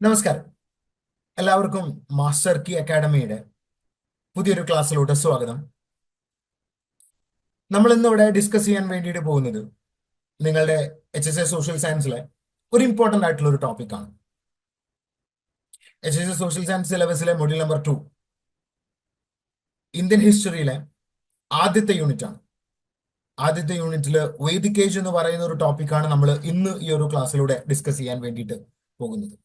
നമസ്കാരം. എല്ലാവർക്കും master key അക്കാഡമിയുടെ പുതിയൊരു ക്ലാസ്സിലോട്ട് സ്വാഗതം. നമ്മൾ ഇന്ന് ഇവിടെ ഡിസ്കസ് ചെയ്യാൻ വേണ്ടിയിട്ട് പോകുന്നത് നിങ്ങളുടെ HSA സോഷ്യൽ സയൻസിലെ ഒരു ഇമ്പോർട്ടന്റ് ആയിട്ടുള്ള ഒരു ടോപ്പിക്കാണ്. HSA സോഷ്യൽ സയൻസ് സിലബസിലെ മൊഡ്യൂൾ നമ്പർ 2 ഇന്ത്യൻ ഹിസ്റ്ററിയിലെ ആദ്യത്തെ യൂണിറ്റ് ആണ്. ആദ്യത്തെ യൂണിറ്റിൽ വേദിക് ഏജ് എന്ന് പറയുന്ന ഒരു ടോപ്പിക്കാണ് നമ്മൾ ഇന്ന് ഈ ഒരു ക്ലാസ്സിലൂടെ ഡിസ്കസ് ചെയ്യാൻ വേണ്ടിയിട്ട് പോകുന്നത്.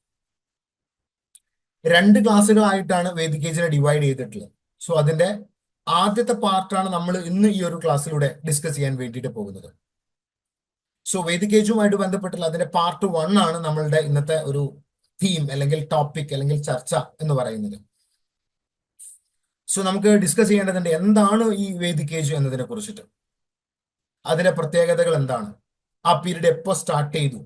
2 ക്ലാസ്സുകളായിട്ടാണ് വേദിക് ഏജിനെ ഡിവൈഡ് ചെയ്തിട്ടുള്ളത്. സോ അതിന്റെ ആദ്യത്തെ പാർട്ടാണ് നമ്മൾ ഇന്ന് ഈ ഒരു ക്ലാസ്സിലൂടെ ഡിസ്കസ് ചെയ്യാൻ വേണ്ടിയിട്ട് പോകുന്നത്. സോ വേദിക് ഏജുമായിട്ട് ബന്ധപ്പെട്ടുള്ള അതിന്റെ പാർട്ട് 1 ആണ് നമ്മളുടെ ഇന്നത്തെ ഒരു തീം അല്ലെങ്കിൽ ടോപ്പിക് അല്ലെങ്കിൽ ചർച്ച എന്ന് പറയുന്നത്. സോ നമുക്ക് ഡിസ്കസ് ചെയ്യേണ്ടതുണ്ട് എന്താണ് ഈ വേദിക് ഏജ് എന്നതിനെ കുറിച്ചിട്ട്, അതിന്റെ പ്രത്യേകതകൾ എന്താണ്, ആ പീരീഡ് എപ്പോ സ്റ്റാർട്ട് ചെയ്തു,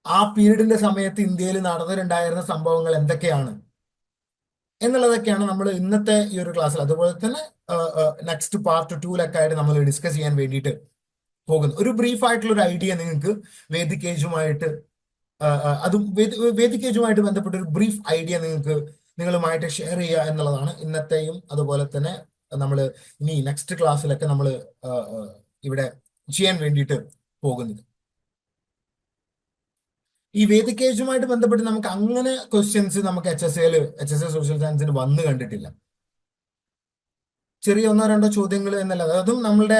ആ പീരീഡിന്റെ സമയത്ത് ഇന്ത്യയിൽ നടന്നിട്ടുണ്ടായിരുന്ന സംഭവങ്ങൾ എന്തൊക്കെയാണ് എന്നുള്ളതൊക്കെയാണ് നമ്മൾ ഇന്നത്തെ ഈ ഒരു ക്ലാസ്സിൽ, അതുപോലെ തന്നെ നെക്സ്റ്റ് പാർട്ട് 2 ആയിട്ട് നമ്മൾ ഡിസ്കസ് ചെയ്യാൻ വേണ്ടിയിട്ട് പോകുന്നത്. ഒരു ബ്രീഫ് ആയിട്ടുള്ള ഒരു ഐഡിയ നിങ്ങൾക്ക് വേദിക് ഏജുമായിട്ട് അതും വേദിക് ഏജുമായിട്ട് ബന്ധപ്പെട്ട ഒരു ബ്രീഫ് ഐഡിയ നിങ്ങളുമായിട്ട് ഷെയർ ചെയ്യുക എന്നുള്ളതാണ് ഇന്നത്തെയും അതുപോലെ തന്നെ നമ്മൾ ഇനി നെക്സ്റ്റ് ക്ലാസ്സിലൊക്കെ നമ്മൾ ഇവിടെ ചെയ്യാൻ വേണ്ടിയിട്ട് പോകുന്നത്. ഈ വേദിക് ഏജുമായിട്ട് ബന്ധപ്പെട്ട് നമുക്ക് അങ്ങനെ ക്വസ്റ്റ്യൻസ് നമുക്ക് HSA സോഷ്യൽ സയൻസിന് വന്ന് കണ്ടിട്ടില്ല. ചെറിയ 1-2 ചോദ്യങ്ങൾ എന്നല്ല, അതും നമ്മളുടെ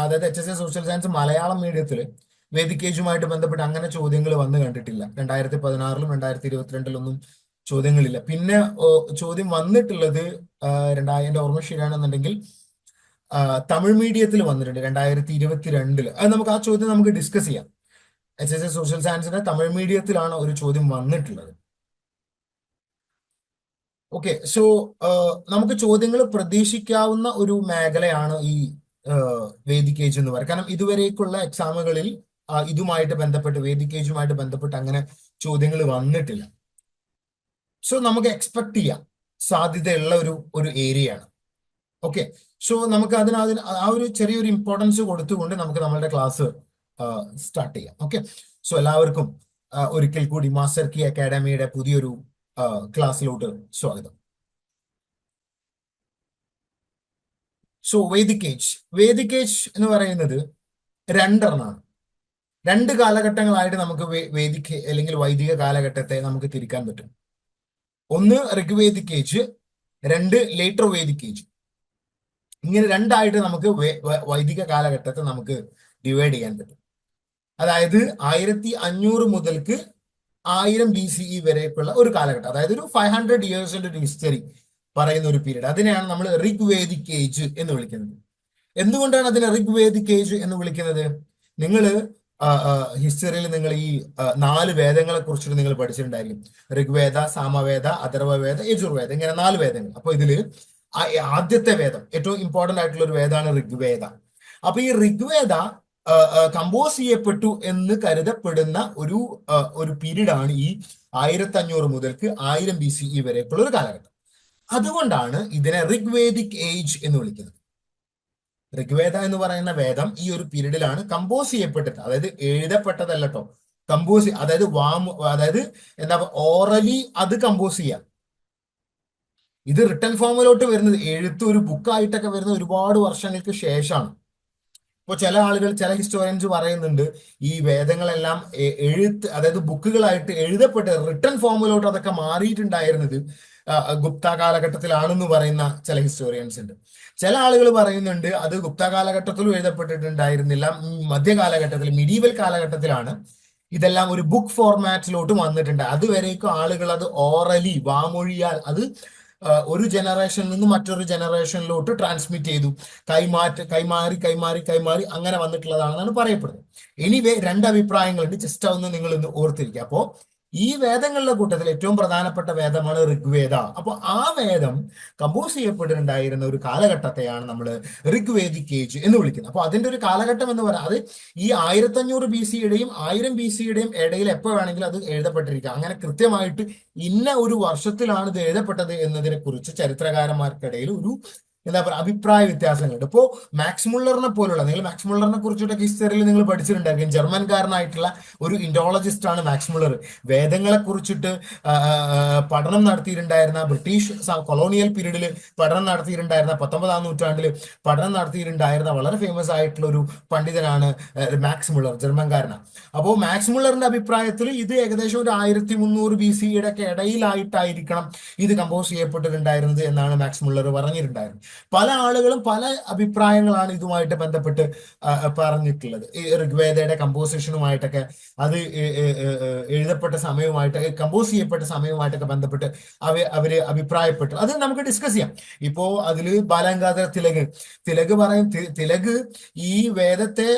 അതായത് HSA സോഷ്യൽ സയൻസ് മലയാളം മീഡിയത്തിൽ വേദിക് ഏജുമായിട്ട് ബന്ധപ്പെട്ട് അങ്ങനെ ചോദ്യങ്ങൾ വന്ന് കണ്ടിട്ടില്ല. 2016-ലും 2022-ലൊന്നും ചോദ്യങ്ങളില്ല. പിന്നെ ചോദ്യം വന്നിട്ടുള്ളത് എൻ്റെ ഓർമ്മ ശരിയാണെന്നുണ്ടെങ്കിൽ തമിഴ് മീഡിയത്തിൽ വന്നിട്ടുണ്ട് 2022-ല്. അത് നമുക്ക് ആ ചോദ്യം നമുക്ക് ഡിസ്കസ് ചെയ്യാം. HSA സോഷ്യൽ സയൻസിന്റെ തമിഴ് മീഡിയത്തിലാണ് ഒരു ചോദ്യം വന്നിട്ടുള്ളത്. ഓക്കെ, സോ നമുക്ക് ചോദ്യങ്ങൾ പ്രതീക്ഷിക്കാവുന്ന ഒരു മേഖലയാണ് ഈ വേദിക് ഏജ് എന്ന് പറയുന്നത്. കാരണം ഇതുവരേക്കുള്ള എക്സാമുകളിൽ ഇതുമായിട്ട് ബന്ധപ്പെട്ട് വേദിക് ഏജുമായിട്ട് ബന്ധപ്പെട്ട് അങ്ങനെ ചോദ്യങ്ങൾ വന്നിട്ടില്ല. സോ നമുക്ക് എക്സ്പെക്ട് ചെയ്യാം സാധ്യതയുള്ള ഒരു ഏരിയയാണ്. ഓക്കെ, സോ നമുക്ക് അതിന് ആ ഒരു ചെറിയൊരു ഇമ്പോർട്ടൻസ് കൊടുത്തുകൊണ്ട് നമുക്ക് നമ്മളുടെ ക്ലാസ് സ്റ്റാർട്ട് ചെയ്യാം. ഓക്കെ, സോ എല്ലാവർക്കും ഒരിക്കൽ കൂടി മാസ്റ്റർ കീ അക്കാഡമിയുടെ പുതിയൊരു ക്ലാസ്സിലോട്ട് സ്വാഗതം. സോ വേദിക് ഏജ് എന്ന് പറയുന്നത് 2 എണ്ണമാണ്. 2 കാലഘട്ടങ്ങളായിട്ട് നമുക്ക് വേദിക് അല്ലെങ്കിൽ വൈദിക കാലഘട്ടത്തെ നമുക്ക് തിരിക്കാൻ പറ്റും. ഒന്ന് Rigvedic age, 2 later Vedic age. ഇങ്ങനെ 2 നമുക്ക് വൈദിക കാലഘട്ടത്തെ നമുക്ക് ഡിവൈഡ് ചെയ്യാൻ പറ്റും. അതായത് 1500 മുതൽക്ക് 1000 BCE വരേക്കുള്ള ഒരു കാലഘട്ടം, അതായത് ഒരു 500 ഇയേഴ്സിന്റെ ഒരു ഹിസ്റ്ററി പറയുന്ന ഒരു പീരീഡ്. അതിനെയാണ് നമ്മൾ ഋഗ്വേദിക് ഏജ് എന്ന് വിളിക്കുന്നത്. എന്തുകൊണ്ടാണ് അതിനെ ഋഗ്വേദിക് ഏജ് എന്ന് വിളിക്കുന്നത്? നിങ്ങൾ ഹിസ്റ്ററിയിൽ നിങ്ങൾ ഈ 4 വേദങ്ങളെ കുറിച്ചിട്ട് നിങ്ങൾ പഠിച്ചിട്ടുണ്ടായിരിക്കും. ഋഗ്വേദ, സാമവേദ, അഥർവവേദ, യജുർവേദ, ഇങ്ങനെ 4 വേദങ്ങൾ. അപ്പൊ ഇതില് ആദ്യത്തെ വേദം, ഏറ്റവും ഇമ്പോർട്ടന്റ് ആയിട്ടുള്ള ഒരു വേദമാണ് ഋഗ്വേദ. അപ്പൊ ഈ ഋഗ്വേദ കമ്പോസ് ചെയ്യപ്പെട്ടു എന്ന് കരുതപ്പെടുന്ന ഒരു പീരീഡാണ് ഈ 1500 മുതൽക്ക് 1000 BCE വരെയൊക്കെയുള്ള ഒരു കാലഘട്ടം. അതുകൊണ്ടാണ് ഇതിനെ ഋഗ്വേദിക് ഏജ് എന്ന് വിളിക്കുന്നത്. ഋഗ്വേദ എന്ന് പറയുന്ന വേദം ഈ ഒരു പീരീഡിലാണ് കമ്പോസ് ചെയ്യപ്പെട്ടത്, അതായത് എഴുതപ്പെട്ടതല്ല കേട്ടോ, അതായത് എന്താ ഓറലി അത് കമ്പോസ് ചെയ്യാം. ഇത് റിട്ടൺ ഫോമിലോട്ട് വരുന്നത്, എഴുത്ത് ഒരു ബുക്കായിട്ടൊക്കെ വരുന്നത് ഒരുപാട് വർഷങ്ങൾക്ക് ശേഷമാണ്. ഇപ്പോൾ ചില ആളുകൾ, ചില ഹിസ്റ്റോറിയൻസ് പറയുന്നുണ്ട് ഈ വേദങ്ങളെല്ലാം അതായത് ബുക്കുകളായിട്ട് എഴുതപ്പെട്ട് റിട്ടൺ ഫോമിലോട്ട് അതൊക്കെ മാറിയിട്ടുണ്ടായിരുന്നത് ഗുപ്ത കാലഘട്ടത്തിലാണെന്ന് പറയുന്ന ചില ഹിസ്റ്റോറിയൻസ് ഉണ്ട്. ചില ആളുകൾ പറയുന്നുണ്ട് അത് ഗുപ്ത കാലഘട്ടത്തിലും എഴുതപ്പെട്ടിട്ടുണ്ടായിരുന്നില്ല, മധ്യകാലഘട്ടത്തിൽ മിഡീവൽ കാലഘട്ടത്തിലാണ് ഇതെല്ലാം ഒരു ബുക്ക് ഫോർമാറ്റിലോട്ട് വന്നിട്ടുണ്ട്. അതുവരേക്കും ആളുകൾ അത് ഓറലി, വാമൊഴിയാൽ അത് ഒരു ജനറേഷനിൽ നിന്ന് മറ്റൊരു ജനറേഷനിലോട്ട് ട്രാൻസ്മിറ്റ് ചെയ്തു, കൈമാറി അങ്ങനെ വന്നിട്ടുള്ളതാണെന്നാണ് പറയപ്പെടുന്നത്. എനിവേ 2 അഭിപ്രായങ്ങളുണ്ട്, ജസ്റ്റ് ഒന്ന് നിങ്ങൾ ഇന്ന് ഓർത്തിരിക്കുക. അപ്പോ ഈ വേദങ്ങളുടെ കൂട്ടത്തിൽ ഏറ്റവും പ്രധാനപ്പെട്ട വേദമാണ് ഋഗ്വേദ. അപ്പൊ ആ വേദം കമ്പോസ് ചെയ്യപ്പെട്ടിട്ടുണ്ടായിരുന്ന ഒരു കാലഘട്ടത്തെയാണ് നമ്മൾ ഋഗ്വേദിക് ഏജ് എന്ന് വിളിക്കുന്നത്. അപ്പൊ അതിന്റെ ഒരു കാലഘട്ടം എന്ന് പറയുന്നത് അത് ഈ 1500 BC-യുടെയും 1000 BC-യുടെയും ഇടയിൽ എപ്പോൾ വേണമെങ്കിലും അത് എഴുതപ്പെട്ടിരിക്കുക. അങ്ങനെ കൃത്യമായിട്ട് ഇന്ന ഒരു വർഷത്തിലാണ് ഇത് എഴുതപ്പെട്ടത് എന്നതിനെ കുറിച്ച് ചരിത്രകാരന്മാർക്കിടയിൽ ഒരു എന്താ പറയുക അഭിപ്രായ വ്യത്യാസങ്ങളുണ്ട്. ഇപ്പോൾ മാക്സ് മുള്ളറിനെ പോലുള്ള, നിങ്ങൾ മാക്സ് മുള്ളറിനെ കുറിച്ചിട്ടൊക്കെ ഹിസ്റ്ററിയിൽ നിങ്ങൾ പഠിച്ചിട്ടുണ്ടായിരിക്കും. ജർമ്മൻകാരനായിട്ടുള്ള ഒരു ഇൻഡോളജിസ്റ്റ് ആണ് മാക്സ് മുള്ളർ. വേദങ്ങളെ കുറിച്ചിട്ട് പഠനം നടത്തിയിട്ടുണ്ടായിരുന്ന, ബ്രിട്ടീഷ് കൊളോണിയൽ പീരീഡിൽ പഠനം നടത്തിയിട്ടുണ്ടായിരുന്ന, 19-ാം നൂറ്റാണ്ടിൽ പഠനം നടത്തിയിട്ടുണ്ടായിരുന്ന വളരെ ഫേമസ് ആയിട്ടുള്ള ഒരു പണ്ഡിതനാണ് മാക്സ് മുള്ളർ, ജർമ്മൻകാരനാണ്. അപ്പോൾ മാക്സ് മുള്ളറിന്റെ അഭിപ്രായത്തിൽ ഇത് ഏകദേശം ഒരു 1300 BCE ഒക്കെ ഇടയിലായിട്ടായിരിക്കണം ഇത് കമ്പോസ് ചെയ്യപ്പെട്ടിട്ടുണ്ടായിരുന്നത് എന്നാണ് മാക്സ് മുള്ളർ പറഞ്ഞിട്ടുണ്ടായിരുന്നത്. പല ആളുകളും പല അഭിപ്രായങ്ങളാണ് ഇതുമായിട്ട് ബന്ധപ്പെട്ട് പറഞ്ഞിട്ടുള്ളത്. ഈ ഋഗ്വേദയുടെ കമ്പോസിഷനുമായിട്ടൊക്കെ, അത് എഴുതപ്പെട്ട സമയവുമായിട്ടൊക്കെ, കമ്പോസ് ചെയ്യപ്പെട്ട സമയവുമായിട്ടൊക്കെ ബന്ധപ്പെട്ട് അവര് അഭിപ്രായപ്പെട്ടു. അത് നമുക്ക് ഡിസ്കസ് ചെയ്യാം. ഇപ്പോ അതില് ബാലഗംഗാധര തിലക് പറയും, തിലക് ഈ വേദത്തെ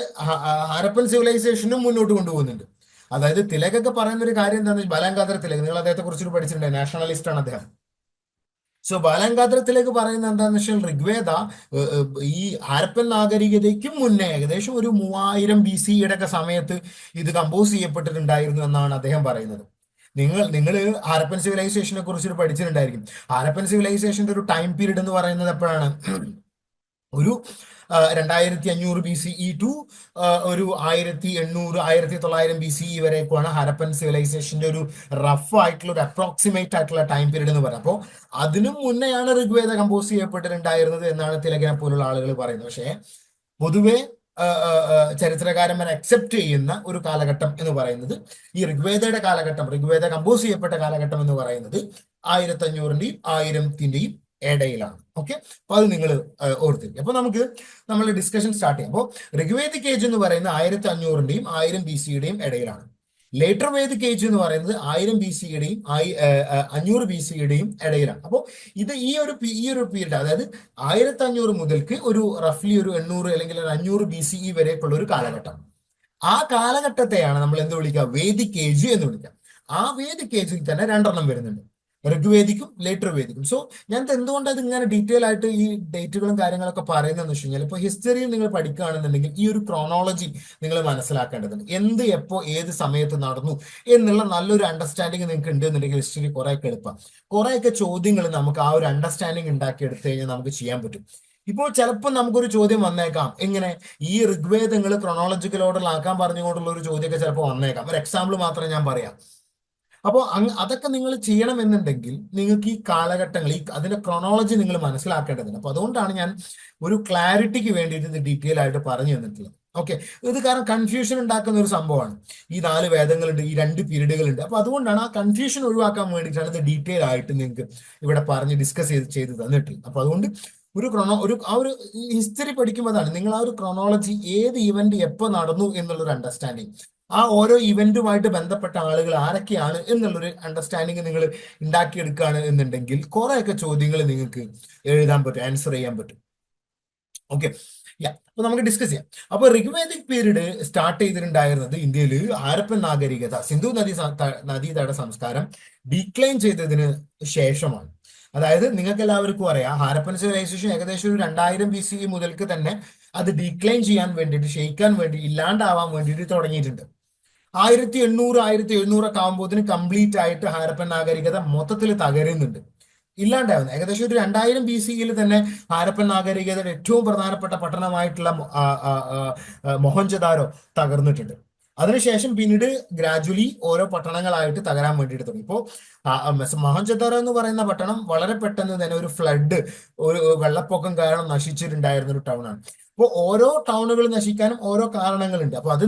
ഹാരപ്പൻ സിവിലൈസേഷനും മുന്നോട്ട് കൊണ്ടുപോകുന്നുണ്ട്. അതായത് തിലകൊക്കെ പറയുന്ന ഒരു കാര്യം എന്താണെന്ന്, ബാലഗംഗാധര തിലക്, നിങ്ങൾ അദ്ദേഹത്തെ കുറിച്ച് പഠിച്ചിട്ടുണ്ട്, നാഷണലിസ്റ്റ് ആണ് അദ്ദേഹം. സോ ബാലഗംഗാധരത്തിലേക്ക് പറയുന്നത് എന്താണെന്ന് വെച്ചാൽ ഋഗ്വേദ ഈ ഹാരപ്പൻ നാഗരികതയ്ക്കും മുന്നേ ഏകദേശം ഒരു 3000 BCE ഒക്കെ സമയത്ത് ഇത് കമ്പോസ് ചെയ്യപ്പെട്ടിട്ടുണ്ടായിരുന്നു എന്നാണ് അദ്ദേഹം പറയുന്നത്. നിങ്ങൾ ഹാരപ്പൻ സിവിലൈസേഷനെ കുറിച്ച് പഠിച്ചിട്ടുണ്ടായിരിക്കും. ഹാരപ്പൻ സിവിലൈസേഷന്റെ ഒരു ടൈം പീരീഡ് എന്ന് പറയുന്നത് എപ്പോഴാണ്? ഒരു 2500 BCE ടു ഒരു 1800 1900 BCE വരെയൊക്കെയാണ് ഹരപ്പൻ സിവിലൈസേഷന്റെ ഒരു റഫ് ആയിട്ടുള്ള, ഒരു അപ്രോക്സിമേറ്റ് ആയിട്ടുള്ള ടൈം പീരീഡ് എന്ന് പറയുന്നത്. അപ്പോൾ അതിനും മുന്നെയാണ് ഋഗ്വേദ കമ്പോസ് ചെയ്യപ്പെട്ടിട്ടുണ്ടായിരുന്നത് എന്നാണ് തിലകനെ പോലുള്ള ആളുകൾ പറയുന്നത്. പക്ഷേ പൊതുവെ ചരിത്രകാരന്മാർ അക്സെപ്റ്റ് ചെയ്യുന്ന ഒരു കാലഘട്ടം എന്ന് പറയുന്നത് ഈ ഋഗ്വേദയുടെ കാലഘട്ടം, ഋഗ്വേദ കമ്പോസ് ചെയ്യപ്പെട്ട കാലഘട്ടം എന്ന് പറയുന്നത് 1500-ന്റെയും 1000-ന്റെയും ഇടയിലാണ്. ഓക്കെ, അപ്പൊ അത് നിങ്ങൾ ഓർത്തിരിക്കും. അപ്പൊ നമുക്ക് നമ്മൾ ഡിസ്കഷൻ സ്റ്റാർട്ട് ചെയ്യാം. അപ്പോൾ ഋഗ്വേദിക് ഏജ് എന്ന് പറയുന്നത് 1500-ന്റെയും 1000 BCE-യുടെയും ഇടയിലാണ്. ലേറ്റർ വേദിക് ഏജ് എന്ന് പറയുന്നത് 1000 BCE-യുടെയും 500 BCE-യുടെയും ഇടയിലാണ്. അപ്പോൾ ഇത് ഈ ഒരു പീരീഡ്, അതായത് 1500 മുതൽക്ക് ഒരു റഫ്ലി ഒരു 800 അല്ലെങ്കിൽ ഒരു 500 BCE വരെയൊക്കെയുള്ള ഒരു കാലഘട്ടം. ആ കാലഘട്ടത്തെയാണ് നമ്മൾ എന്ത് വിളിക്കുക? വേദിക് ഏജ് എന്ന് വിളിക്കുക. ആ വേദിക് ഏജിൽ തന്നെ രണ്ടെണ്ണം വരുന്നുണ്ട്, ഋഗ്വേദിക്കും ലേറ്റർ വേദിക്കും. സോ ഞാൻ എന്തുകൊണ്ടാണ് ഇങ്ങനെ ഡീറ്റെയിൽ ആയിട്ട് ഈ ഡേറ്റുകളും കാര്യങ്ങളൊക്കെ പറയുന്നതെന്ന് വെച്ച് കഴിഞ്ഞാൽ, ഇപ്പോൾ ഹിസ്റ്ററിയിൽ നിങ്ങൾ പഠിക്കുകയാണെന്നുണ്ടെങ്കിൽ ഈ ഒരു ക്രോണോളജി നിങ്ങൾ മനസ്സിലാക്കേണ്ടതുണ്ട്. എന്ത് എപ്പോ ഏത് സമയത്ത് നടന്നു എന്നുള്ള നല്ലൊരു അണ്ടർസ്റ്റാൻഡിങ് നിങ്ങൾക്ക് ഉണ്ട് എന്നുണ്ടെങ്കിൽ ഹിസ്റ്ററി കുറേയൊക്കെ എളുപ്പം. കുറേയൊക്കെ ചോദ്യങ്ങൾ നമുക്ക് ആ ഒരു അണ്ടർസ്റ്റാൻഡിങ് ഉണ്ടാക്കി എടുത്തു കഴിഞ്ഞാൽ നമുക്ക് ചെയ്യാൻ പറ്റും. ഇപ്പോൾ ചിലപ്പോൾ നമുക്കൊരു ചോദ്യം വന്നേക്കാം, എങ്ങനെ ഈ ഋഗ്വേദങ്ങൾ ക്രോണോളജിക്കൽ ഓർഡറിലാക്കാൻ പറഞ്ഞുകൊണ്ടുള്ള ഒരു ചോദ്യമൊക്കെ ചിലപ്പോൾ വന്നേക്കാം. ഒരു എക്സാമ്പിൾ മാത്രം ഞാൻ പറയാം. അപ്പോൾ അതൊക്കെ നിങ്ങൾ ചെയ്യണമെന്നുണ്ടെങ്കിൽ നിങ്ങൾക്ക് ഈ കാലഘട്ടങ്ങൾ, അതിന്റെ ക്രോണോളജി നിങ്ങൾ മനസ്സിലാക്കേണ്ടതുണ്ട്. അപ്പൊ അതുകൊണ്ടാണ് ഞാൻ ഒരു ക്ലാരിറ്റിക്ക് വേണ്ടിയിട്ട് ഇത് ഡീറ്റെയിൽ ആയിട്ട് പറഞ്ഞു തന്നിട്ടുള്ളത്. ഓക്കെ, ഇത് കാരണം കൺഫ്യൂഷൻ ഉണ്ടാക്കുന്ന ഒരു സംഭവമാണ്. ഈ 4 വേദങ്ങളുണ്ട്, ഈ 2 പീരീഡുകളുണ്ട്. അപ്പൊ അതുകൊണ്ടാണ് ആ കൺഫ്യൂഷൻ ഒഴിവാക്കാൻ വേണ്ടിയിട്ടാണ് ഇത് ഡീറ്റെയിൽ ആയിട്ട് നിങ്ങൾക്ക് ഇവിടെ പറഞ്ഞ് ഡിസ്കസ് ചെയ്ത് തന്നിട്ടുള്ളത്. അപ്പൊ അതുകൊണ്ട് ആ ഒരു ഹിസ്റ്ററി പഠിക്കുമ്പോഴാണ് നിങ്ങൾ ആ ഒരു ക്രോണോളജി, ഏത് ഇവന്റ് എപ്പോൾ നടന്നു എന്നുള്ളൊരു അണ്ടർസ്റ്റാൻഡിങ്, ആ ഓരോ ഇവന്റുമായിട്ട് ബന്ധപ്പെട്ട ആളുകൾ ആരൊക്കെയാണ് എന്നുള്ളൊരു അണ്ടർസ്റ്റാൻഡിങ് നിങ്ങൾ ഉണ്ടാക്കിയെടുക്കുകയാണ് എന്നുണ്ടെങ്കിൽ കുറെയൊക്കെ ചോദ്യങ്ങൾ നിങ്ങൾക്ക് എഴുതാൻ പറ്റും, ആൻസർ ചെയ്യാൻ പറ്റും. ഓക്കെ, അപ്പൊ നമുക്ക് ഡിസ്കസ് ചെയ്യാം. അപ്പൊ ഋഗ്വേദിക് പീരീഡ് സ്റ്റാർട്ട് ചെയ്തിട്ടുണ്ടായിരുന്നത് ഇന്ത്യയിൽ ഹാരപ്പൻ നാഗരികത, സിന്ധു നദീതട സംസ്കാരം ഡീക്ലൈൻ ചെയ്തതിന് ശേഷമാണ്. അതായത് നിങ്ങൾക്ക് എല്ലാവർക്കും അറിയാം, ഹാരപ്പൻ സിവിലൈസേഷൻ ഏകദേശം ഒരു 2000 BCE മുതൽക്ക് തന്നെ അത് ഡീക്ലൈൻ ചെയ്യാൻ വേണ്ടിയിട്ട്, ക്ഷയിക്കാൻ വേണ്ടി, ഇല്ലാണ്ടാവാൻ വേണ്ടിയിട്ട് തുടങ്ങിയിട്ടുണ്ട്. 1800 1700 ഒക്കെ ആകുമ്പോഴത്തിന് കംപ്ലീറ്റ് ആയിട്ട് ഹാരപ്പൻ നാഗരികത മൊത്തത്തിൽ തകരുന്നുണ്ട്, ഇല്ലാണ്ടാവുന്നത്. ഏകദേശം ഒരു 2000 BCE തന്നെ ഹാരപ്പൻ നാഗരികതയുടെ ഏറ്റവും പ്രധാനപ്പെട്ട പട്ടണമായിട്ടുള്ള മൊഹൻജദാരോ തകർന്നിട്ടുണ്ട്. അതിനുശേഷം പിന്നീട് ഗ്രാജുവലി ഓരോ പട്ടണങ്ങളായിട്ട് തകരാൻ വേണ്ടിയിട്ട് തുടങ്ങി. ഇപ്പോൾ മൊഹൻജദാരോ എന്ന് പറയുന്ന പട്ടണം വളരെ പെട്ടെന്ന് തന്നെ ഒരു ഫ്ലഡ്, ഒരു വെള്ളപ്പൊക്കം കാരണം നശിച്ചിട്ടുണ്ടായിരുന്ന ഒരു ടൗൺ ആണ്. അപ്പോൾ ഓരോ ടൗണുകൾ നശിക്കാനും ഓരോ കാരണങ്ങളുണ്ട്. അപ്പൊ അത്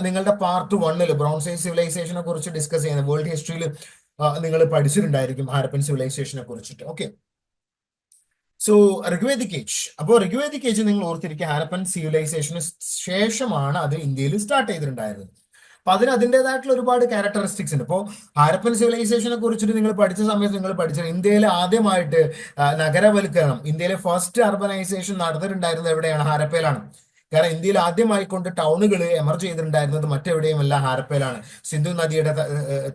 നിങ്ങളുടെ പാർട്ട് 1 ബ്രോൺസ് ഏജ് സിവിലൈസേഷനെ കുറിച്ച് ഡിസ്കസ് ചെയ്യുന്ന വേൾഡ് ഹിസ്റ്ററിയിൽ നിങ്ങൾ പഠിച്ചിട്ടുണ്ടായിരിക്കും ഹാരപ്പൻ സിവിലൈസേഷനെ കുറിച്ചിട്ട്. Okay, so Rigvedic age. അപ്പോൾ ഋഗ്വേദിക് ഏജ് നിങ്ങൾ ഓർത്തിരിക്കുക, ഹാരപ്പൻ സിവിലൈസേഷന് ശേഷമാണ് അത് ഇന്ത്യയിൽ സ്റ്റാർട്ട് ചെയ്തിട്ടുണ്ടായിരുന്നത്. അപ്പൊ അതിൻ്റെതായിട്ടുള്ള ഒരുപാട് ക്യാരക്ടറിസ്റ്റിക്സ് ഉണ്ട്. ഇപ്പോൾ ഹാരപ്പൻ സിവിലൈസേഷനെ കുറിച്ചിട്ട് നിങ്ങൾ പഠിച്ച സമയത്ത് നിങ്ങൾ പഠിച്ചത് ഇന്ത്യയിൽ ആദ്യമായിട്ട് നഗരവൽക്കരണം, ഇന്ത്യയിലെ ഫസ്റ്റ് അർബനൈസേഷൻ നടന്നിട്ടുണ്ടായിരുന്നത് എവിടെയാണ്? ഹാരപ്പയിലാണ്. കാരണം ഇന്ത്യയിൽ ആദ്യമായിക്കൊണ്ട് ടൗണുകൾ എമർജ് ചെയ്തിട്ടുണ്ടായിരുന്നത് മറ്റെവിടെയുമല്ല, ഹാരപ്പയിലാണ്, സിന്ധു നദിയുടെ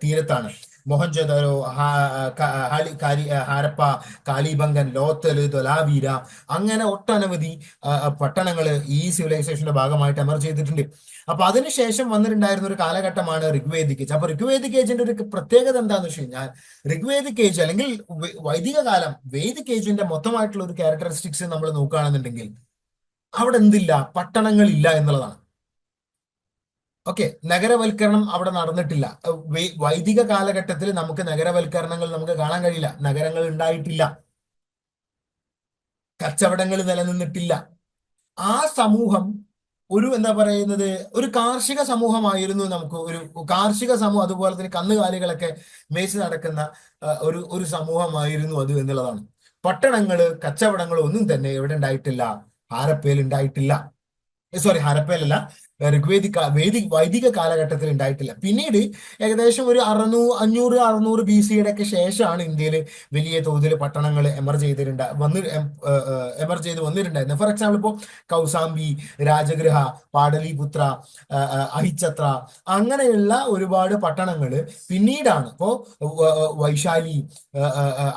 തീരത്താണ്. മൊഹൻജദാരോ, ഹാരപ്പ, കാലിബംഗൻ, ലോത്തല്, ധൊലാവീര, അങ്ങനെ ഒട്ടനവധി പട്ടണങ്ങൾ ഈ സിവിലൈസേഷന്റെ ഭാഗമായിട്ട് എമർജ് ചെയ്തിട്ടുണ്ട്. അപ്പൊ അതിനുശേഷം വന്നിട്ടുണ്ടായിരുന്ന ഒരു കാലഘട്ടമാണ് ഋഗ്വേദിക് ഏജ്. അപ്പൊ ഋഗ്വേദിക് ഏജിന്റെ ഒരു പ്രത്യേകത എന്താണെന്ന് വെച്ച് കഴിഞ്ഞാൽ, ഋഗ്വേദിക് ഏജ് അല്ലെങ്കിൽ വൈദിക കാലം, വേദിക് ഏജിന്റെ മൊത്തമായിട്ടുള്ള ഒരു ക്യാരക്ടറിസ്റ്റിക്സ് നമ്മൾ നോക്കുകയാണെന്നുണ്ടെങ്കിൽ അവിടെ എന്തില്ല, പട്ടണങ്ങളില്ല എന്നുള്ളതാണ്. ഓക്കെ, നഗരവൽക്കരണം അവിടെ നടന്നിട്ടില്ല. വൈദിക കാലഘട്ടത്തിൽ നമുക്ക് നഗരവൽക്കരണങ്ങൾ നമുക്ക് കാണാൻ കഴിയില്ല, നഗരങ്ങൾ ഉണ്ടായിട്ടില്ല, കച്ചവടങ്ങൾ നിലനിന്നിട്ടില്ല. ആ സമൂഹം ഒരു എന്താ പറയുന്നത്, ഒരു കാർഷിക സമൂഹമായിരുന്നു. നമുക്ക് ഒരു കാർഷിക സമൂഹം, അതുപോലെ തന്നെ കന്നുകാലികളൊക്കെ മേച്ച് നടക്കുന്ന ഒരു ഒരു സമൂഹമായിരുന്നു അത് എന്നുള്ളതാണ്. പട്ടണങ്ങള്, കച്ചവടങ്ങളോ ഒന്നും തന്നെ എവിടെ ഉണ്ടായിട്ടില്ല, ഹാരപ്പയിൽ ഉണ്ടായിട്ടില്ല. സോറി, ഹരപ്പയിലല്ല, വൈദിക കാലഘട്ടത്തിൽ ഉണ്ടായിട്ടില്ല. പിന്നീട് ഏകദേശം ഒരു 500 BC-യുടെ ഒക്കെ ശേഷമാണ് ഇന്ത്യയിൽ വലിയ തോതിൽ പട്ടണങ്ങൾ എമർജ് ചെയ്ത് വന്നിട്ടുണ്ടായിരുന്നത്. ഫോർ എക്സാമ്പിൾ, ഇപ്പോൾ കൗസാംബി, രാജഗൃഹ, പാടലിപുത്ര, അഹിച്ചത്ര, അങ്ങനെയുള്ള ഒരുപാട് പട്ടണങ്ങൾ പിന്നീടാണ്. ഇപ്പോൾ വൈശാലി,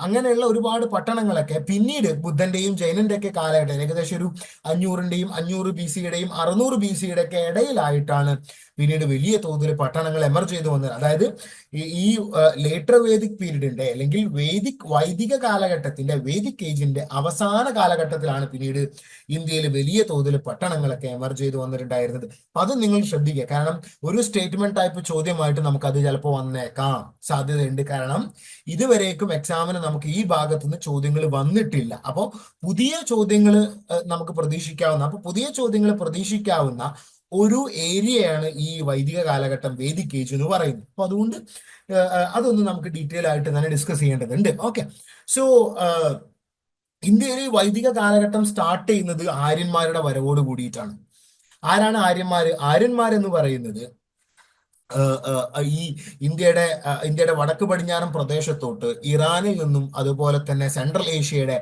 അങ്ങനെയുള്ള ഒരുപാട് പട്ടണങ്ങളൊക്കെ പിന്നീട് ബുദ്ധന്റെയും ജൈനന്റെ ഒക്കെ കാലഘട്ടം, ഏകദേശം ഒരു 500 BC-യുടെയും 600 BC-യുടെ ഒക്കെ ഇടയിലായിട്ടാണ് പിന്നീട് വലിയ തോതിൽ പട്ടണങ്ങൾ എമർജ് ചെയ്ത് വന്നത്. അതായത് ഈ ലേറ്റർ വേദിക് പീരീഡിന്റെ അല്ലെങ്കിൽ വൈദിക കാലഘട്ടത്തിന്റെ, വേദിക് ഏജിന്റെ അവസാന കാലഘട്ടത്തിലാണ് പിന്നീട് ഇന്ത്യയിൽ വലിയ തോതിൽ പട്ടണങ്ങളൊക്കെ എമർജ് ചെയ്ത് വന്നിട്ടുണ്ടായിരുന്നത്. അപ്പൊ അത് നിങ്ങൾ ശ്രദ്ധിക്കുക. കാരണം ഒരു സ്റ്റേറ്റ്മെന്റ് ടൈപ്പ് ചോദ്യമായിട്ട് നമുക്കത് ചിലപ്പോൾ വന്നേക്കാം, സാധ്യതയുണ്ട്. കാരണം ഇതുവരേക്കും എക്സാമിന് നമുക്ക് ഈ ഭാഗത്തുനിന്ന് ചോദ്യങ്ങൾ വന്നിട്ടില്ല. അപ്പോൾ പുതിയ ചോദ്യങ്ങൾ നമുക്ക് പ്രതീക്ഷിക്കാവുന്ന, അപ്പൊ പുതിയ ചോദ്യങ്ങൾ പ്രതീക്ഷിക്കാവുന്ന ഒരു ഏരിയയാണ് ഈ വൈദിക കാലഘട്ടം, വേദിക് ഏജ് എന്ന് പറയുന്നത്. അപ്പൊ അതുകൊണ്ട് അതൊന്ന് നമുക്ക് ഡീറ്റെയിൽ ആയിട്ട് തന്നെ ഡിസ്കസ് ചെയ്യേണ്ടതുണ്ട്. ഓക്കെ, സോ ഇന്ത്യയിൽ വൈദിക കാലഘട്ടം സ്റ്റാർട്ട് ചെയ്യുന്നത് ആര്യന്മാരുടെ വരവോട് കൂടിയിട്ടാണ്. ആരാണ് ആര്യന്മാര്? ആര്യന്മാരെന്ന് പറയുന്നത് ഈ ഇന്ത്യയുടെ വടക്ക് പടിഞ്ഞാറൻ പ്രദേശത്തോട്ട് ഇറാനിൽ നിന്നും, അതുപോലെ തന്നെ സെൻട്രൽ ഏഷ്യയുടെ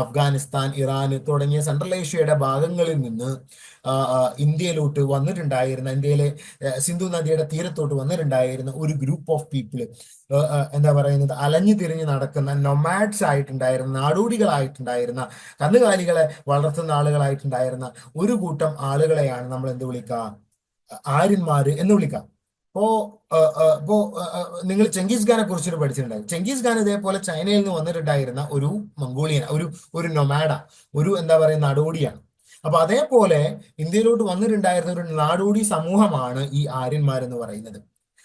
അഫ്ഗാനിസ്ഥാൻ, ഇറാൻ തുടങ്ങിയ സെൻട്രൽ ഏഷ്യയുടെ ഭാഗങ്ങളിൽ നിന്ന് ഇന്ത്യയിലോട്ട് വന്നിട്ടുണ്ടായിരുന്ന, ഇന്ത്യയിലെ സിന്ധു നദിയുടെ തീരത്തോട്ട് വന്നിട്ടുണ്ടായിരുന്ന ഒരു ഗ്രൂപ്പ് ഓഫ് പീപ്പിൾ, എന്താ പറയുന്നത്, അലഞ്ഞു തിരിഞ്ഞ് നടക്കുന്ന നൊമാഡ്സ് ആയിട്ടുണ്ടായിരുന്ന, നാടോടികളായിട്ടുണ്ടായിരുന്ന, കന്നുകാലികളെ വളർത്തുന്ന ആളുകളായിട്ടുണ്ടായിരുന്ന ഒരു കൂട്ടം ആളുകളെയാണ് നമ്മൾ എന്ത് വിളിക്കുക, ആര്യന്മാര് എന്ന് വിളിക്കാം. ഇപ്പോ ഇപ്പോ നിങ്ങൾ ചെങ്കീസ് ഖാനെ കുറിച്ചിട്ട് പഠിച്ചിട്ടുണ്ടായി. ചെങ്കീസ് ഖാൻ ഇതേപോലെ ചൈനയിൽ നിന്ന് വന്നിട്ടുണ്ടായിരുന്ന ഒരു മംഗോളിയൻ, ഒരു നൊമാഡ, ഒരു എന്താ പറയുക, നാടോടിയാണ്. അപ്പൊ അതേപോലെ ഇന്ത്യയിലോട്ട് വന്നിട്ടുണ്ടായിരുന്ന ഒരു നാടോടി സമൂഹമാണ് ഈ ആര്യന്മാരെന്ന് പറയുന്നത്.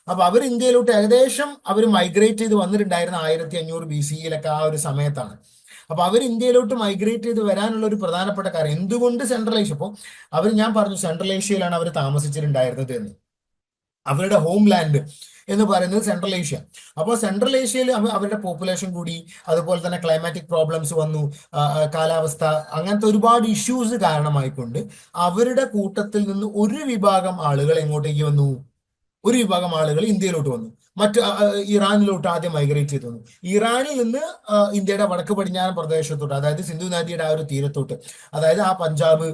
അപ്പൊ അവർ ഇന്ത്യയിലോട്ട് ഏകദേശം അവർ മൈഗ്രേറ്റ് ചെയ്ത് വന്നിട്ടുണ്ടായിരുന്ന 1500 BC-യിലൊക്കെ ആ ഒരു സമയത്താണ്. അപ്പൊ അവർ ഇന്ത്യയിലോട്ട് മൈഗ്രേറ്റ് ചെയ്ത് വരാനുള്ള ഒരു പ്രധാനപ്പെട്ട കാര്യം, എന്തുകൊണ്ട് സെൻട്രൽ ഏഷ്യ, ഇപ്പോൾ ഞാൻ പറഞ്ഞു സെൻട്രൽ ഏഷ്യയിലാണ് അവർ താമസിച്ചിട്ടുണ്ടായിരുന്നത് എന്ന്. അവരുടെ ഹോം ലാൻഡ് എന്ന് പറയുന്നത് സെൻട്രൽ ഏഷ്യ. അപ്പോൾ സെൻട്രൽ ഏഷ്യയിൽ അവരുടെ പോപ്പുലേഷൻ കൂടി, അതുപോലെ തന്നെ ക്ലൈമാറ്റിക് പ്രോബ്ലംസ് വന്നു, കാലാവസ്ഥ, അങ്ങനത്തെ ഒരുപാട് ഇഷ്യൂസ് കാരണമായിക്കൊണ്ട് അവരുടെ കൂട്ടത്തിൽ നിന്ന് ഒരു വിഭാഗം ആളുകൾ എങ്ങോട്ടേക്ക് വന്നു, ഒരു വിഭാഗം ആളുകൾ ഇന്ത്യയിലോട്ട് വന്നു. ഇറാനിലോട്ട് ആദ്യം മൈഗ്രേറ്റ് ചെയ്തു വന്നു. ഇറാനിൽ നിന്ന് ഇന്ത്യയുടെ വടക്ക് പടിഞ്ഞാറൻ പ്രദേശത്തോട്ട്, അതായത് സിന്ധു നദിയുടെ ആ ഒരു തീരത്തോട്ട്, അതായത് ആ പഞ്ചാബ്,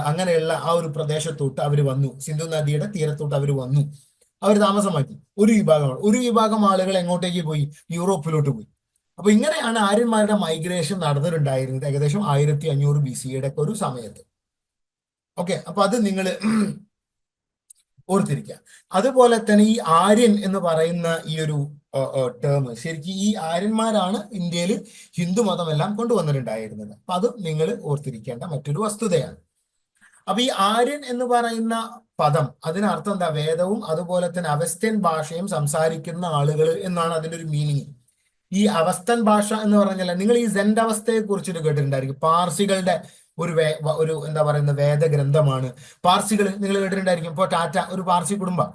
അങ്ങനെയുള്ള ആ ഒരു പ്രദേശത്തോട്ട് അവർ വന്നു. സിന്ധു നദിയുടെ തീരത്തോട്ട് അവർ വന്നു, അവർ താമസമാക്കി. ഒരു വിഭാഗം ആളുകൾ എങ്ങോട്ടേക്ക് പോയി, യൂറോപ്പിലോട്ട് പോയി. അപ്പൊ ഇങ്ങനെയാണ് ആര്യന്മാരുടെ മൈഗ്രേഷൻ നടന്നിട്ടുണ്ടായിരുന്നത് ഏകദേശം 1500 BC-യുടെ ഒക്കെ ഒരു സമയത്ത്. ഓക്കെ, അപ്പൊ അത് നിങ്ങൾ ഓർത്തിരിക്കുക. അതുപോലെ തന്നെ ഈ ആര്യൻ എന്ന് പറയുന്ന ഈ ഒരു ടേം, ശരിക്കും ഈ ആര്യന്മാരാണ് ഇന്ത്യയിൽ ഹിന്ദുമതമെല്ലാം കൊണ്ടുവന്നിട്ടുണ്ടായിരുന്നത്. അപ്പൊ അത് നിങ്ങൾ ഓർത്തിരിക്കേണ്ട മറ്റൊരു വസ്തുതയാണ്. അപ്പൊ ഈ ആര്യൻ എന്ന് പറയുന്ന പദം, അതിനർത്ഥം എന്താ, വേദവും അതുപോലെ തന്നെ അവസ്ഥൻ ഭാഷയും സംസാരിക്കുന്ന ആളുകൾ എന്നാണ് അതിന്റെ ഒരു മീനിങ്. ഈ അവസ്ഥൻ ഭാഷ എന്ന് പറഞ്ഞാൽ, നിങ്ങൾ ഈ സെൻഡ് അവസ്ഥയെ കുറിച്ചിട്ട് കേട്ടിട്ടുണ്ടായിരിക്കും. പാർസികളുടെ ഒരു എന്താ പറയുന്ന വേദഗ്രന്ഥമാണ് പാർസികൾ. നിങ്ങൾ കേട്ടിട്ടുണ്ടായിരിക്കും. ഇപ്പോൾ ടാറ്റ ഒരു പാർസി കുടുംബം.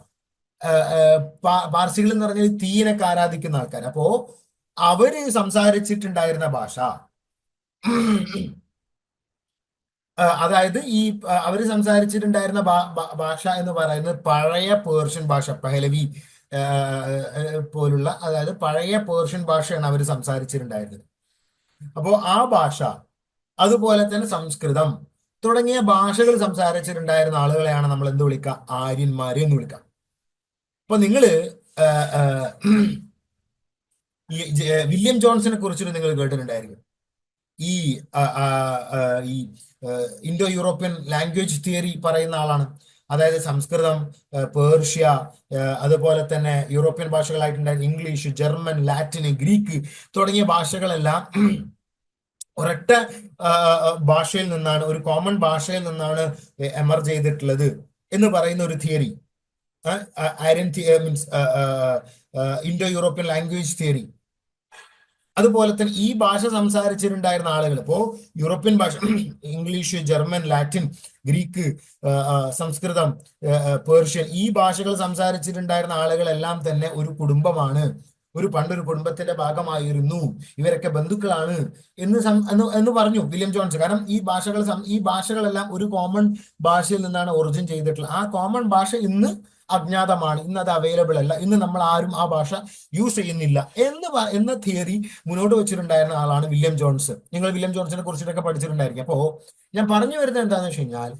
പാർസികൾ എന്ന് പറഞ്ഞാൽ തീയിനൊക്കെ ആരാധിക്കുന്ന ആൾക്കാർ. അപ്പോ അവര് സംസാരിച്ചിട്ടുണ്ടായിരുന്ന ഭാഷ, അതായത് ഈ അവര് സംസാരിച്ചിട്ടുണ്ടായിരുന്ന ഭാഷ എന്ന് പറയുന്നത് പഴയ പേർഷ്യൻ ഭാഷ, പഹലവി പോലുള്ള, അതായത് പഴയ പേർഷ്യൻ ഭാഷയാണ് അവർ സംസാരിച്ചിട്ടുണ്ടായിരുന്നത്. അപ്പോൾ ആ ഭാഷ, അതുപോലെ തന്നെ സംസ്കൃതം, തുടങ്ങിയ ഭാഷകൾ സംസാരിച്ചിട്ടുണ്ടായിരുന്ന ആളുകളെയാണ് നമ്മൾ എന്ത് വിളിക്കുക? ആര്യന്മാര് എന്ന് വിളിക്കുക. അപ്പൊ നിങ്ങള് ആ, ആ, വില്യം ജോൺസനെ കുറിച്ചിട്ട് നിങ്ങൾ കേട്ടിട്ടുണ്ടായിരിക്കും. ഈ ആ, ആ, ആ, ഈ ഇൻഡോ യൂറോപ്യൻ ലാംഗ്വേജ് തിയറി പറയുന്ന ആളാണ്. അതായത് സംസ്കൃതം, പേർഷ്യ, അതുപോലെ തന്നെ യൂറോപ്യൻ ഭാഷകളായിട്ടുണ്ടായിരുന്ന ഇംഗ്ലീഷ്, ജർമ്മൻ, ലാറ്റിന്, ഗ്രീക്ക് തുടങ്ങിയ ഭാഷകളെല്ലാം ഒരൊറ്റ ഭാഷയിൽ നിന്നാണ്, ഒരു കോമൺ ഭാഷയിൽ നിന്നാണ് എമർജ് ചെയ്തിട്ടുള്ളത് എന്ന് പറയുന്ന ഒരു theory, Aryan means Indo European language theory. അതുപോലെ തന്നെ ഈ ഭാഷ സംസാരിച്ചിട്ടുണ്ടായിരുന്ന ആളുകൾ ഇപ്പോ യൂറോപ്യൻ ഭാഷ ഇംഗ്ലീഷ്, ജർമ്മൻ, ലാറ്റിൻ, ഗ്രീക്ക്, സംസ്കൃതം, പേർഷ്യൻ, ഈ ഭാഷകൾ സംസാരിച്ചിട്ടുണ്ടായിരുന്ന ആളുകളെല്ലാം തന്നെ ഒരു കുടുംബമാണ്, പണ്ടൊരു കുടുംബത്തിന്റെ ഭാഗമായിരുന്നു, ഇവരൊക്കെ ബന്ധുക്കളാണ് എന്ന് പറഞ്ഞു വില്യം ജോൺസ്. കാരണം ഈ ഭാഷകളെല്ലാം ഒരു കോമൺ ഭാഷയിൽ നിന്നാണ് ഒറിജിൻ ചെയ്തിട്ടുള്ളത്. ആ കോമൺ ഭാഷ ഇന്ന് അജ്ഞാതമാണ്, ഇന്ന് അത് അവൈലബിൾ അല്ല, ഇന്ന് നമ്മൾ ആരും ആ ഭാഷ യൂസ് ചെയ്യുന്നില്ല എന്ന തിയറി മുന്നോട്ട് വെച്ചിട്ടുണ്ടായിരുന്ന ആളാണ് വില്യം ജോൺസ്. നിങ്ങൾ വില്യം ജോൺസിനെ കുറിച്ചിട്ടൊക്കെ പഠിച്ചിട്ടുണ്ടായിരിക്കും. അപ്പോ ഞാൻ പറഞ്ഞു വരുന്നത് എന്താണെന്ന് വെച്ച് കഴിഞ്ഞാൽ,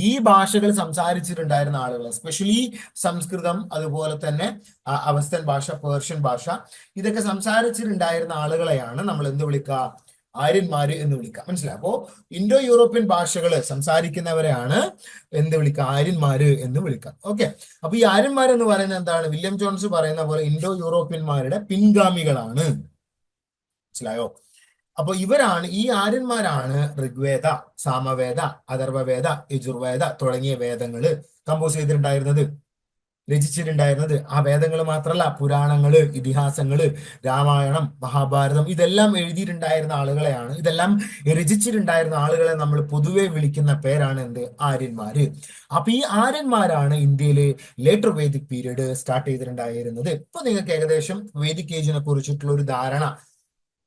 ഈ ഭാഷകൾ സംസാരിച്ചിട്ടുണ്ടായിരുന്ന ആളുകൾ, എസ്പെഷ്യലി സംസ്കൃതം, അതുപോലെ തന്നെ അവസ്ഥൻ ഭാഷ, പേർഷ്യൻ ഭാഷ, ഇതൊക്കെ സംസാരിച്ചിട്ടുണ്ടായിരുന്ന ആളുകളെയാണ് നമ്മൾ എന്ത് വിളിക്കുക? ആര്യന്മാര് എന്ന് വിളിക്കുക. മനസ്സിലായി? അപ്പോ ഇൻഡോ യൂറോപ്യൻ ഭാഷകൾ സംസാരിക്കുന്നവരെയാണ് എന്ത് വിളിക്കുക? ആര്യന്മാര് എന്ന് വിളിക്കുക. ഓക്കെ. അപ്പൊ ഈ ആര്യന്മാർ എന്ന് പറയുന്നത് എന്താണ്? വില്യം ജോൺസ് പറയുന്ന പോലെ ഇൻഡോ യൂറോപ്യന്മാരുടെ പിൻഗാമികളാണ്. മനസ്സിലായോ? അപ്പൊ ഈ ആര്യന്മാരാണ് ഋഗ്വേദ, സാമവേദ, അഥർവവേദ, യജുർവേദ തുടങ്ങിയ വേദങ്ങള് കമ്പോസ് ചെയ്തിട്ടുണ്ടായിരുന്നത്, രചിച്ചിട്ടുണ്ടായിരുന്നത്. ആ വേദങ്ങൾ മാത്രമല്ല, പുരാണങ്ങള്, ഇതിഹാസങ്ങള്, രാമായണം, മഹാഭാരതം, ഇതെല്ലാം എഴുതിയിട്ടുണ്ടായിരുന്ന ആളുകളെയാണ്, ഇതെല്ലാം രചിച്ചിട്ടുണ്ടായിരുന്ന ആളുകളെ നമ്മൾ പൊതുവെ വിളിക്കുന്ന പേരാണ് എന്ത്? ആര്യന്മാര്. അപ്പൊ ഈ ആര്യന്മാരാണ് ഇന്ത്യയിലെ ലേറ്റർ വേദിക് പീരീഡ് സ്റ്റാർട്ട് ചെയ്തിട്ടുണ്ടായിരുന്നത്. ഇപ്പൊ നിങ്ങൾക്ക് ഏകദേശം വേദിക് ഏജിനെ കുറിച്ചിട്ടുള്ള ഒരു ധാരണ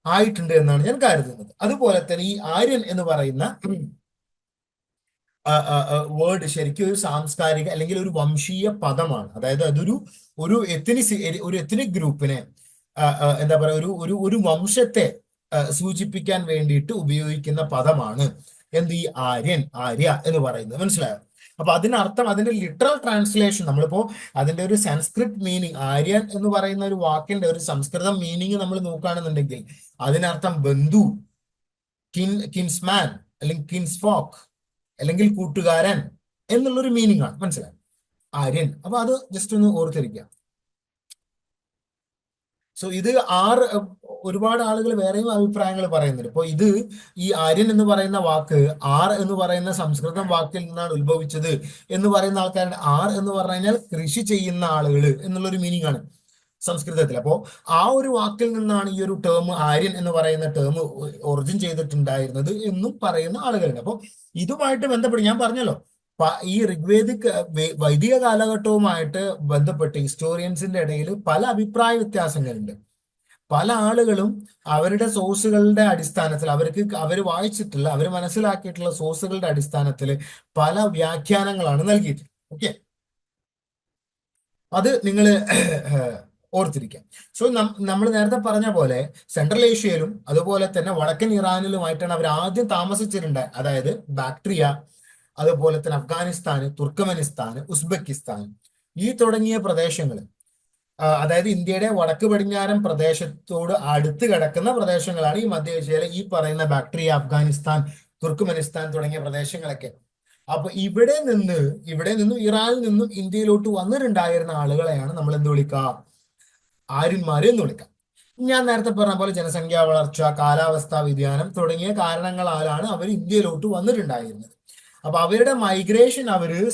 ആയിട്ടുണ്ട് എന്നാണ് ഞാൻ കരുതുന്നത്. അതുപോലെ തന്നെ ഈ ആര്യൻ എന്ന് പറയുന്ന വേർഡ് ശരിക്കും ഒരു സാംസ്കാരിക അല്ലെങ്കിൽ ഒരു വംശീയ പദമാണ്. അതായത് അതൊരു ഒരു എത്നിക് ഗ്രൂപ്പിനെ, എന്താ പറയുക, ഒരു വംശത്തെ സൂചിപ്പിക്കാൻ വേണ്ടിയിട്ട് ഉപയോഗിക്കുന്ന പദമാണ് എന്ത്? ഈ ആര്യ എന്ന് പറയുന്നത്. മനസ്സിലായോ? അപ്പൊ അതിനർത്ഥം, അതിന്റെ ലിറ്ററൽ ട്രാൻസ്ലേഷൻ, നമ്മളിപ്പോ അതിന്റെ ഒരു സംസ്കൃത് മീനിങ്, ആര്യൻ എന്ന് പറയുന്ന ഒരു വാക്കിന്റെ ഒരു സംസ്കൃതം മീനിങ് നമ്മൾ നോക്കുകയാണെന്നുണ്ടെങ്കിൽ അതിനർത്ഥം ബന്ധു, കിൻസ്മാൻ, അല്ലെങ്കിൽ കിൻസ്ഫോക്ക്, അല്ലെങ്കിൽ കൂട്ടുകാരൻ എന്നുള്ളൊരു മീനിങ് ആണ്. മനസ്സിലായി? ആര്യൻ. അപ്പൊ അത് ജസ്റ്റ് ഒന്ന് ഓർത്തിരിക്കുക. സോ ഇത് ഒരുപാട് ആളുകൾ വേറെയും അഭിപ്രായങ്ങൾ പറയുന്നുണ്ട്. ഇപ്പൊ ഈ ആര്യൻ എന്ന് പറയുന്ന വാക്ക് എന്ന് പറയുന്ന സംസ്കൃതം വാക്കിൽ നിന്നാണ് ഉത്ഭവിച്ചത് എന്ന് പറയുന്ന ആൾക്കാരുടെ, എന്ന് പറഞ്ഞു കഴിഞ്ഞാൽ കൃഷി ചെയ്യുന്ന ആളുകൾ എന്നുള്ളൊരു മീനിങ് ആണ് സംസ്കൃതത്തിൽ. അപ്പോ ആ ഒരു വാക്കിൽ നിന്നാണ് ഈ ഒരു ടേം, ആര്യൻ എന്ന് പറയുന്ന ടേം ഒറിജിൻ ചെയ്തിട്ടുണ്ടായിരുന്നത് എന്നും പറയുന്ന ആളുകളുണ്ട്. അപ്പോൾ ഇതുമായിട്ട് ബന്ധപ്പെട്ട് ഞാൻ പറഞ്ഞല്ലോ, ഈ ഋഗ്വേദിക് വൈദിക കാലഘട്ടവുമായിട്ട് ബന്ധപ്പെട്ട് ഹിസ്റ്റോറിയൻസിന്റെ ഇടയിൽ പല അഭിപ്രായ വ്യത്യാസങ്ങളുണ്ട്. പല ആളുകളും അവരുടെ സോഴ്സുകളുടെ അടിസ്ഥാനത്തിൽ, അവർ വായിച്ചിട്ടുള്ള, അവർ മനസ്സിലാക്കിയിട്ടുള്ള സോഴ്സുകളുടെ അടിസ്ഥാനത്തിൽ പല വ്യാഖ്യാനങ്ങളാണ് നൽകിയിട്ടുള്ളത്. ഓക്കെ. അത് നിങ്ങൾ ഓർത്തിരിക്കാം. സോ നമ്മൾ നേരത്തെ പറഞ്ഞ പോലെ സെൻട്രൽ ഏഷ്യയിലും അതുപോലെ തന്നെ വടക്കൻ ഇറാനിലുമായിട്ടാണ് അവർ ആദ്യം താമസിച്ചിട്ടുണ്ട്. അതായത് ബാക്ട്രിയ, അതുപോലെ തന്നെ അഫ്ഗാനിസ്ഥാൻ, തുർക്കമെനിസ്ഥാൻ, ഉസ്ബെക്കിസ്ഥാൻ, ഈ തുടങ്ങിയ പ്രദേശങ്ങൾ, അതായത് ഇന്ത്യയുടെ വടക്ക് പടിഞ്ഞാറൻ പ്രദേശത്തോട് അടുത്ത് കിടക്കുന്ന പ്രദേശങ്ങളാണ് ഈ മധ്യേഷ്യയിലെ ഈ പറയുന്ന ബാക്ട്രിയ, അഫ്ഗാനിസ്ഥാൻ, തുർക്കമെനിസ്ഥാൻ തുടങ്ങിയ പ്രദേശങ്ങളൊക്കെ. അപ്പൊ ഇവിടെ നിന്നും ഇറാനിൽ നിന്നും ഇന്ത്യയിലോട്ട് വന്നിട്ടുണ്ടായിരുന്ന ആളുകളെയാണ് നമ്മൾ എന്ത് വിളിക്കുക? ആര്യന്മാര് എന്ന് വിളിക്കാം. ഞാൻ നേരത്തെ പറഞ്ഞ പോലെ ജനസംഖ്യാ വളർച്ച, കാലാവസ്ഥാ വ്യതിയാനം തുടങ്ങിയ കാരണങ്ങളാലാണ് അവർ ഇന്ത്യയിലോട്ട് വന്നിട്ടുണ്ടായിരുന്നത്. അപ്പൊ അവരുടെ മൈഗ്രേഷൻ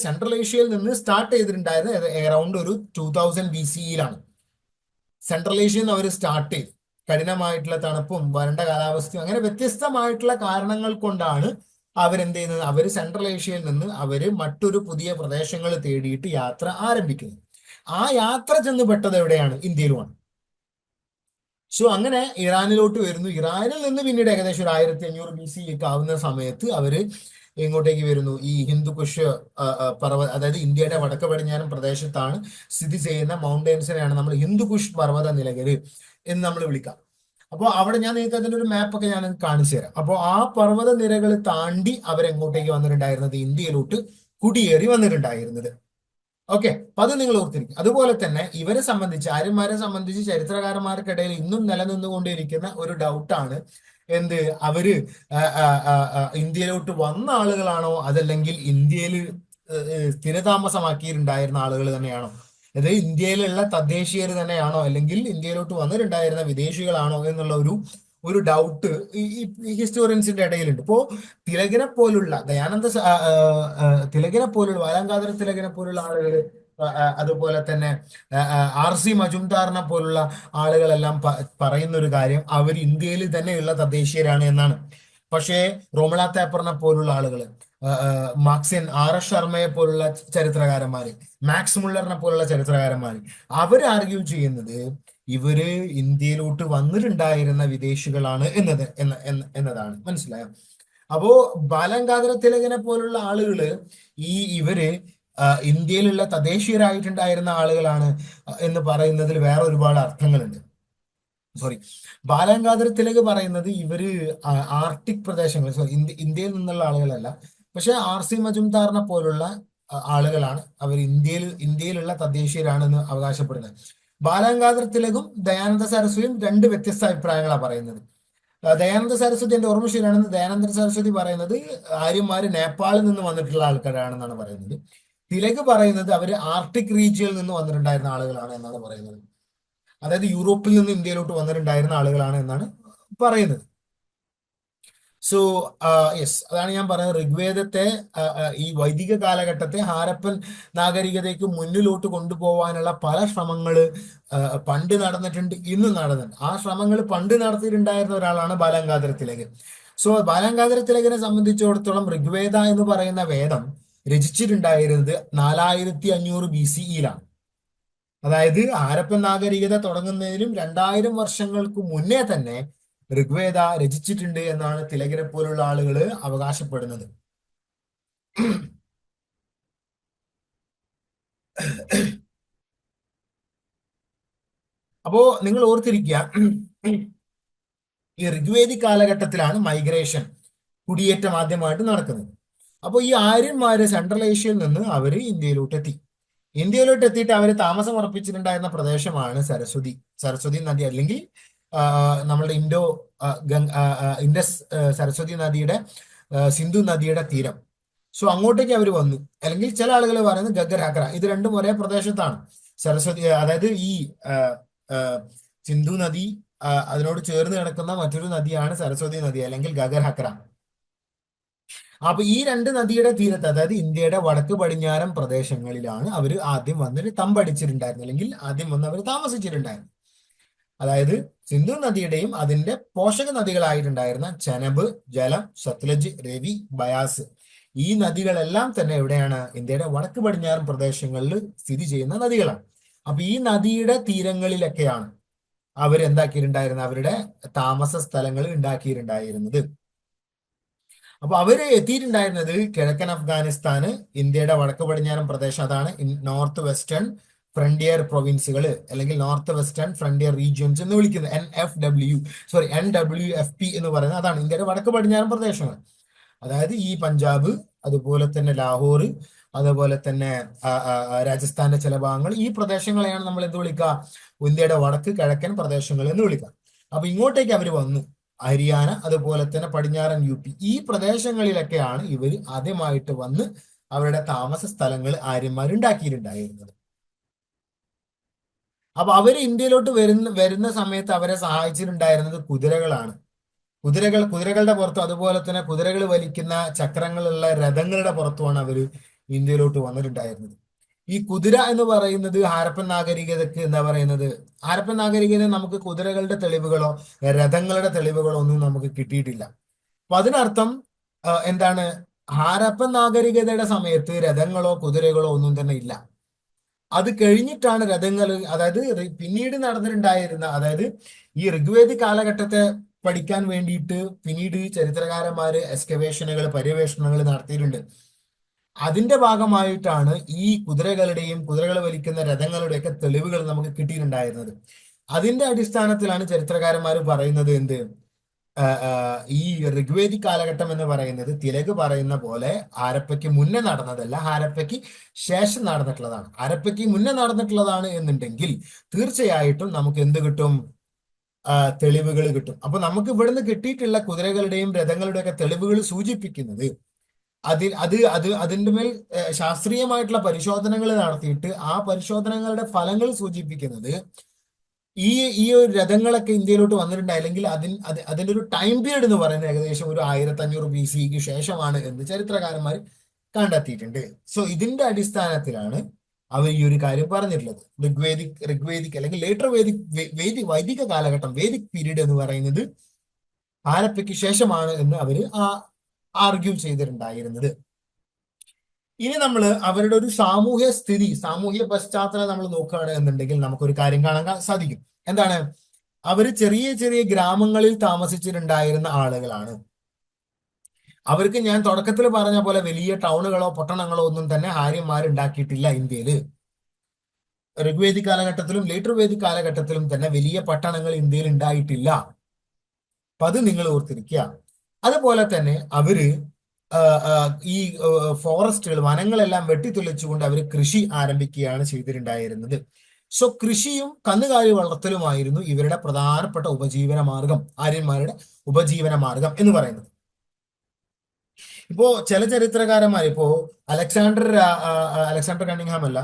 സെൻട്രൽ ഏഷ്യയിൽ നിന്ന് സ്റ്റാർട്ട് ചെയ്തിട്ടുണ്ടായത് അറൌണ്ട് ഒരു 2000 BCE-യിലാണ്. സെൻട്രൽ ഏഷ്യയിൽ നിന്ന് അവർ സ്റ്റാർട്ട് ചെയ്തു. കഠിനമായിട്ടുള്ള തണുപ്പും വരണ്ട കാലാവസ്ഥയും അങ്ങനെ വ്യത്യസ്തമായിട്ടുള്ള കാരണങ്ങൾ കൊണ്ടാണ് അവരെന്ത് ചെയ്യുന്നത്? അവർ സെൻട്രൽ ഏഷ്യയിൽ നിന്ന് മറ്റൊരു പുതിയ പ്രദേശങ്ങൾ തേടിയിട്ട് യാത്ര ആരംഭിക്കുന്നത്. ആ യാത്ര ചെന്ന് പെട്ടത് എവിടെയാണ്? ഇന്ത്യയിലുമാണ്. സോ അങ്ങനെ ഇറാനിലോട്ട് വരുന്നു. ഇറാനിൽ നിന്ന് പിന്നീട് ഏകദേശം ഒരു 1500 BC ഒക്കെ ആവുന്ന സമയത്ത് അവര് എങ്ങോട്ടേക്ക് വരുന്നു? ഈ ഹിന്ദുകുഷ് അതായത് ഇന്ത്യയുടെ വടക്ക് പടിഞ്ഞാറൻ പ്രദേശത്താണ് സ്ഥിതി ചെയ്യുന്ന മൗണ്ടൻസിനെയാണ് നമ്മൾ ഹിന്ദുകുഷ് പർവ്വത നിലകര് എന്ന് നമ്മൾ വിളിക്കാം. അപ്പോൾ അവിടെ ഞാൻ നിങ്ങൾക്ക് അതിന്റെ ഒരു മാപ്പൊക്കെ ഞാൻ നിങ്ങൾക്ക് കാണിച്ചു തരാം. അപ്പോൾ ആ പർവ്വത നിരകൾ താണ്ടി അവരെങ്ങോട്ടേക്ക് വന്നിട്ടുണ്ടായിരുന്നത്? ഇന്ത്യയിലോട്ട് കുടിയേറി വന്നിട്ടുണ്ടായിരുന്നത്. ഓക്കെ, അപ്പൊ അത് നിങ്ങൾ ഓർത്തിരിക്കും. അതുപോലെ തന്നെ ഇവരെ സംബന്ധിച്ച്, ആര്യന്മാരെ സംബന്ധിച്ച് ചരിത്രകാരന്മാർക്കിടയിൽ ഇന്നും നിലനിന്നുകൊണ്ടിരിക്കുന്ന ഒരു ഡൗട്ടാണ് എന്ത്, അവര് ഇന്ത്യയിലോട്ട് വന്ന ആളുകളാണോ അതല്ലെങ്കിൽ ഇന്ത്യയിൽ സ്ഥിരതാമസമാക്കിയിട്ടുണ്ടായിരുന്ന ആളുകൾ തന്നെയാണോ, അത് ഇന്ത്യയിലുള്ള തദ്ദേശീയർ തന്നെയാണോ അല്ലെങ്കിൽ ഇന്ത്യയിലോട്ട് വന്നിട്ടുണ്ടായിരുന്ന വിദേശികളാണോ എന്നുള്ള ഒരു ഡൗട്ട് ഈ ഹിസ്റ്റോറിയൻസിന്റെ ഇടയിലുണ്ട്. ഇപ്പോ തിലകനെ പോലുള്ള തിലകനെ പോലുള്ള ബാലഗംഗാധര തിലകനെ പോലുള്ള ആളുകൾ, അതുപോലെ തന്നെ RC മജുംദാറിനെ പോലുള്ള ആളുകളെല്ലാം പറയുന്ന ഒരു കാര്യം അവർ ഇന്ത്യയിൽ തന്നെയുള്ള തദ്ദേശീയരാണ് എന്നാണ്. പക്ഷേ റോമിള താപ്പറിനെ പോലുള്ള ആളുകൾ, മാർക്സിൻ RS ശർമ്മയെ പോലുള്ള ചരിത്രകാരന്മാര്, മാക്സ് മുള്ളറിനെ പോലുള്ള ചരിത്രകാരന്മാര്, അവർ ആർഗ്യൂ ചെയ്യുന്നത് ഇവര് ഇന്ത്യയിലോട്ട് വന്നിട്ടുണ്ടായിരുന്ന വിദേശികളാണ് എന്നതാണ്. മനസ്സിലായോ? അപ്പോ ബാലഗംഗാധര തിലകനെ പോലുള്ള ആളുകള് ഇവര് ഇന്ത്യയിലുള്ള തദ്ദേശീയരായിട്ടുണ്ടായിരുന്ന ആളുകളാണ് എന്ന് പറയുന്നതിൽ വേറെ ഒരുപാട് അർത്ഥങ്ങളുണ്ട്. സോറി, ബാലഗംഗാധര തിലക് പറയുന്നത് ഇവര് ആർട്ടിക് പ്രദേശങ്ങൾ, സോറി, ഇന്ത്യയിൽ നിന്നുള്ള ആളുകളല്ല, പക്ഷെ RC മജുംദാറിനെ പോലുള്ള ആളുകളാണ് അവർ ഇന്ത്യയിലുള്ള തദ്ദേശീയരാണെന്ന് അവകാശപ്പെടുന്നത്. ബാലഗംഗാധര തിലകും ദയാനന്ദ സരസ്വതിയും രണ്ട് വ്യത്യസ്ത അഭിപ്രായങ്ങളാണ് പറയുന്നത്. ദയാനന്ദ സരസ്വതി, എന്റെ ഓർമ്മ ശരിയാണെന്ന്, ദയാനന്ദ സരസ്വതി പറയുന്നത് ആര്യന്മാര് നേപ്പാളിൽ നിന്ന് വന്നിട്ടുള്ള ആൾക്കാരാണെന്നാണ് പറയുന്നത്. തിലക് പറയുന്നത് അവര് ആർട്ടിക് റീജിയനിൽ നിന്ന് വന്നിട്ടുണ്ടായിരുന്ന ആളുകളാണ് എന്നാണ് പറയുന്നത്. അതായത് യൂറോപ്പിൽ നിന്ന് ഇന്ത്യയിലോട്ട് വന്നിട്ടുണ്ടായിരുന്ന ആളുകളാണ് എന്നാണ് പറയുന്നത്. സോ യെസ്, അതാണ് ഞാൻ പറയുന്നത്. ഋഗ്വേദത്തെ, ഈ വൈദിക കാലഘട്ടത്തെ ഹാരപ്പൻ നാഗരികതയ്ക്ക് മുന്നിലോട്ട് കൊണ്ടുപോകാനുള്ള പല ശ്രമങ്ങള് പണ്ട് നടന്നിട്ടുണ്ട്, ഇന്നും നടന്നിട്ടുണ്ട്. ആ ശ്രമങ്ങൾ പണ്ട് നടത്തിയിട്ടുണ്ടായിരുന്ന ഒരാളാണ് ബാലഗംഗാധര തിലക്. സോ ബാലഗംഗാധര തിലകിനെ സംബന്ധിച്ചിടത്തോളം ഋഗ്വേദ എന്ന് പറയുന്ന വേദം രചിച്ചിട്ടുണ്ടായിരുന്നത് 4500 BCE-യിലാണ്. അതായത് ഹാരപ്പൻ നാഗരികത തുടങ്ങുന്നതിനും 2000 വർഷങ്ങൾക്ക് മുന്നേ തന്നെ ഋഗ്വേദ രചിച്ചിട്ടുണ്ട് എന്നാണ് തിലകനെ പോലുള്ള ആളുകൾ അവകാശപ്പെടുന്നത്. അപ്പോ നിങ്ങൾ ഓർത്തിരിക്കുക, ഈ ഋഗ്വേദിക് കാലഘട്ടത്തിലാണ് മൈഗ്രേഷൻ, കുടിയേറ്റം ആദ്യമായിട്ട് നടക്കുന്നത്. അപ്പോൾ ഈ ആര്യന്മാര് സെൻട്രൽ ഏഷ്യയിൽ നിന്ന് അവര് ഇന്ത്യയിലോട്ട് എത്തിയിട്ട് അവര് താമസം ഉറപ്പിച്ചിട്ടുണ്ടായിരുന്ന പ്രദേശമാണ് സരസ്വതി നദി, അല്ലെങ്കിൽ നമ്മളുടെ ഇൻഡസ് സരസ്വതി നദിയുടെ, സിന്ധു നദിയുടെ തീരം. സോ അങ്ങോട്ടേക്ക് അവർ വന്നു. അല്ലെങ്കിൽ ചില ആളുകൾ പറയുന്നത് ഗഗർ ഹക്ര, ഇത് രണ്ടും ഒരേ പ്രദേശത്താണ്. സരസ്വതി, അതായത് ഈ സിന്ധു നദി, അതിനോട് ചേർന്ന് കിടക്കുന്ന മറ്റൊരു നദിയാണ് സരസ്വതി നദി അല്ലെങ്കിൽ ഗഗർ ഹക്ര. അപ്പൊ ഈ രണ്ട് നദിയുടെ തീരത്ത്, അതായത് ഇന്ത്യയുടെ വടക്ക് പടിഞ്ഞാറൻ പ്രദേശങ്ങളിലാണ് അവർ ആദ്യം വന്നിട്ട് തമ്പടിച്ചിട്ടുണ്ടായിരുന്നത്, അല്ലെങ്കിൽ ആദ്യം വന്ന് അവർ താമസിച്ചിട്ടുണ്ടായിരുന്നു. അതായത് സിന്ധു നദിയുടെയും അതിന്റെ പോഷക നദികളായിട്ടുണ്ടായിരുന്ന ചെനബ്, ജലം, സത്ലജ്, രവി, ബയാസ്, ഈ നദികളെല്ലാം തന്നെ എവിടെയാണ്? ഇന്ത്യയുടെ വടക്ക് പടിഞ്ഞാറൻ പ്രദേശങ്ങളിൽ സ്ഥിതി ചെയ്യുന്ന നദികളാണ്. അപ്പൊ ഈ നദിയുടെ തീരങ്ങളിലൊക്കെയാണ് അവരെന്താക്കിയിട്ടുണ്ടായിരുന്നത്? അവരുടെ താമസ സ്ഥലങ്ങൾ ഉണ്ടാക്കിയിട്ടുണ്ടായിരുന്നത്. അപ്പൊ അവര് എത്തിയിട്ടുണ്ടായിരുന്നത് കിഴക്കൻ അഫ്ഗാനിസ്ഥാന്, ഇന്ത്യയുടെ വടക്ക് പടിഞ്ഞാറൻ പ്രദേശം, അതാണ് നോർത്ത് വെസ്റ്റേൺ ഫ്രണ്ടിയർ പ്രൊവിൻസുകൾ, അല്ലെങ്കിൽ നോർത്ത് വെസ്റ്റേൺ ഫ്രണ്ടിയർ റീജിയൻസ് എന്ന് വിളിക്കുന്നത്. NWFP എന്ന് പറയുന്നത് അതാണ് ഇന്ത്യയുടെ വടക്ക് പടിഞ്ഞാറൻ പ്രദേശങ്ങൾ. അതായത് ഈ പഞ്ചാബ്, അതുപോലെ തന്നെ ലാഹോർ, അതുപോലെ തന്നെ രാജസ്ഥാന്റെ ചില ഭാഗങ്ങൾ, ഈ പ്രദേശങ്ങളെയാണ് നമ്മൾ എന്ത് വിളിക്കുക? ഇന്ത്യയുടെ വടക്ക് കിഴക്കൻ പ്രദേശങ്ങൾ എന്ന് വിളിക്കുക. അപ്പൊ ഇങ്ങോട്ടേക്ക് അവർ വന്നു. ഹരിയാന, അതുപോലെ തന്നെ പടിഞ്ഞാറൻ UP, ഈ പ്രദേശങ്ങളിലൊക്കെയാണ് ഇവർ ആദ്യമായിട്ട് വന്ന് അവരുടെ താമസ സ്ഥലങ്ങൾ ആര്യന്മാരുണ്ടാക്കിയിട്ടുണ്ടായിരുന്നത്. അപ്പൊ അവര് ഇന്ത്യയിലോട്ട് വരുന്ന സമയത്ത് അവരെ സഹായിച്ചിട്ടുണ്ടായിരുന്നത് കുതിരകളാണ്. കുതിരകളുടെ പുറത്തും, അതുപോലെ തന്നെ കുതിരകൾ വലിക്കുന്ന ചക്രങ്ങളുള്ള രഥങ്ങളുടെ പുറത്തുമാണ് അവര് ഇന്ത്യയിലോട്ട് വന്നിട്ടുണ്ടായിരുന്നത്. ഈ കുതിര എന്ന് പറയുന്നത് ഹാരപ്പൻ നാഗരികതക്ക് എന്താ പറയുന്നത്? ഹാരപ്പൻ നാഗരികത നമുക്ക് കുതിരകളുടെ തെളിവുകളോ രഥങ്ങളുടെ തെളിവുകളോ ഒന്നും നമുക്ക് കിട്ടിയിട്ടില്ല. അപ്പൊ അതിനർത്ഥം എന്താണ്? ഹാരപ്പൻ നാഗരികതയുടെ സമയത്ത് രഥങ്ങളോ കുതിരകളോ ഒന്നും തന്നെ ഇല്ല. അത് കഴിഞ്ഞിട്ടാണ് രഥങ്ങൾ, അതായത് പിന്നീട് നടന്നിട്ടുണ്ടായിരുന്ന, അതായത് ഈ ഋഗ്വേദിക് കാലഘട്ടത്തെ പഠിക്കാൻ വേണ്ടിയിട്ട് പിന്നീട് ചരിത്രകാരന്മാര് എക്സ്കവേഷനുകൾ, പര്യവേഷണങ്ങൾ നടത്തിയിട്ടുണ്ട്. അതിന്റെ ഭാഗമായിട്ടാണ് ഈ കുതിരകൾ വലിക്കുന്ന രഥങ്ങളുടെയൊക്കെ തെളിവുകൾ നമുക്ക് കിട്ടിയിട്ടുണ്ടായിരുന്നത്. അതിന്റെ അടിസ്ഥാനത്തിലാണ് ചരിത്രകാരന്മാർ പറയുന്നത് എന്ത്, ഈ ഋഗ്വേദിക് കാലഘട്ടം എന്ന് പറയുന്നത് തിലക് പറയുന്ന പോലെ ഹാരപ്പയ്ക്ക് മുന്നേ നടന്നതല്ല, ഹാരപ്പയ്ക്ക് ശേഷം നടന്നിട്ടുള്ളതാണ്. ഹാരപ്പയ്ക്ക് മുന്നേ നടന്നിട്ടുള്ളതാണ് എന്നുണ്ടെങ്കിൽ തീർച്ചയായിട്ടും നമുക്ക് എന്ത് കിട്ടും, തെളിവുകൾ കിട്ടും. അപ്പൊ നമുക്ക് ഇവിടുന്ന് കിട്ടിയിട്ടുള്ള കുതിരകളുടെയും രഥങ്ങളുടെയും ഒക്കെ തെളിവുകൾ സൂചിപ്പിക്കുന്നത് അതിന്റെ മേൽ ശാസ്ത്രീയമായിട്ടുള്ള പരിശോധനകൾ നടത്തിയിട്ട് ആ പരിശോധനകളുടെ ഫലങ്ങൾ സൂചിപ്പിക്കുന്നത് ഈ ഈ ഒരു രഥങ്ങളൊക്കെ ഇന്ത്യയിലോട്ട് വന്നിട്ടുണ്ട്, അല്ലെങ്കിൽ അതിന്റെ ഒരു ടൈം പീരീഡ് എന്ന് പറയുന്നത് ഏകദേശം ഒരു 1500 BCക്ക് ശേഷമാണ് എന്ന് ചരിത്രകാരന്മാർ കണ്ടെത്തിയിട്ടുണ്ട്. സോ ഇതിന്റെ അടിസ്ഥാനത്തിലാണ് അവർ ഈ ഒരു കാര്യം പറഞ്ഞിട്ടുള്ളത്. ഋഗ്വേദിക് അല്ലെങ്കിൽ ലേറ്റർ വൈദിക കാലഘട്ടം, വേദിക് പീരീഡ് എന്ന് പറയുന്നത് ഹാരപ്പയ്ക്ക് ശേഷമാണ് എന്ന് അവര് ആർഗ്യൂ ചെയ്തിട്ടുണ്ടായിരുന്നത്. ഇനി നമ്മൾ അവരുടെ ഒരു സാമൂഹ്യ പശ്ചാത്തലം നമ്മൾ നോക്കുകയാണ് എന്നുണ്ടെങ്കിൽ നമുക്കൊരു കാര്യം കാണാൻ സാധിക്കും. എന്താണ്? അവര് ചെറിയ ചെറിയ ഗ്രാമങ്ങളിൽ താമസിച്ചിട്ടുണ്ടായിരുന്ന ആളുകളാണ്. അവർക്ക് ഞാൻ തുടക്കത്തിൽ പറഞ്ഞ പോലെ വലിയ ടൗണുകളോ പട്ടണങ്ങളോ ഒന്നും തന്നെ ആര്യന്മാർ ഉണ്ടാക്കിയിട്ടില്ല ഇന്ത്യയിൽ. ഋഗ്വേദിക് കാലഘട്ടത്തിലും ലേറ്റർ വേദിക് കാലഘട്ടത്തിലും തന്നെ വലിയ പട്ടണങ്ങൾ ഇന്ത്യയിൽ ഉണ്ടായിട്ടില്ല. അപ്പൊ അത് നിങ്ങൾ ഓർത്തിരിക്കുക. അതുപോലെ തന്നെ അവര് ഈ ഫോറസ്റ്റുകൾ, വനങ്ങളെല്ലാം വെട്ടിത്തെളിച്ചുകൊണ്ട് അവർ കൃഷി ആരംഭിക്കുകയാണ് ചെയ്തിട്ടുണ്ടായിരുന്നത്. സോ കൃഷിയും കന്നുകാലി വളർത്തലുമായിരുന്നു ഇവരുടെ പ്രധാനപ്പെട്ട ഉപജീവന മാർഗം, ആര്യന്മാരുടെ ഉപജീവന മാർഗം എന്ന് പറയുന്നത്. ഇപ്പോ ചില ചരിത്രകാരന്മാർ, ഇപ്പോ അലക്സാണ്ടർ കണ്ണിങ്ഹാം അല്ല,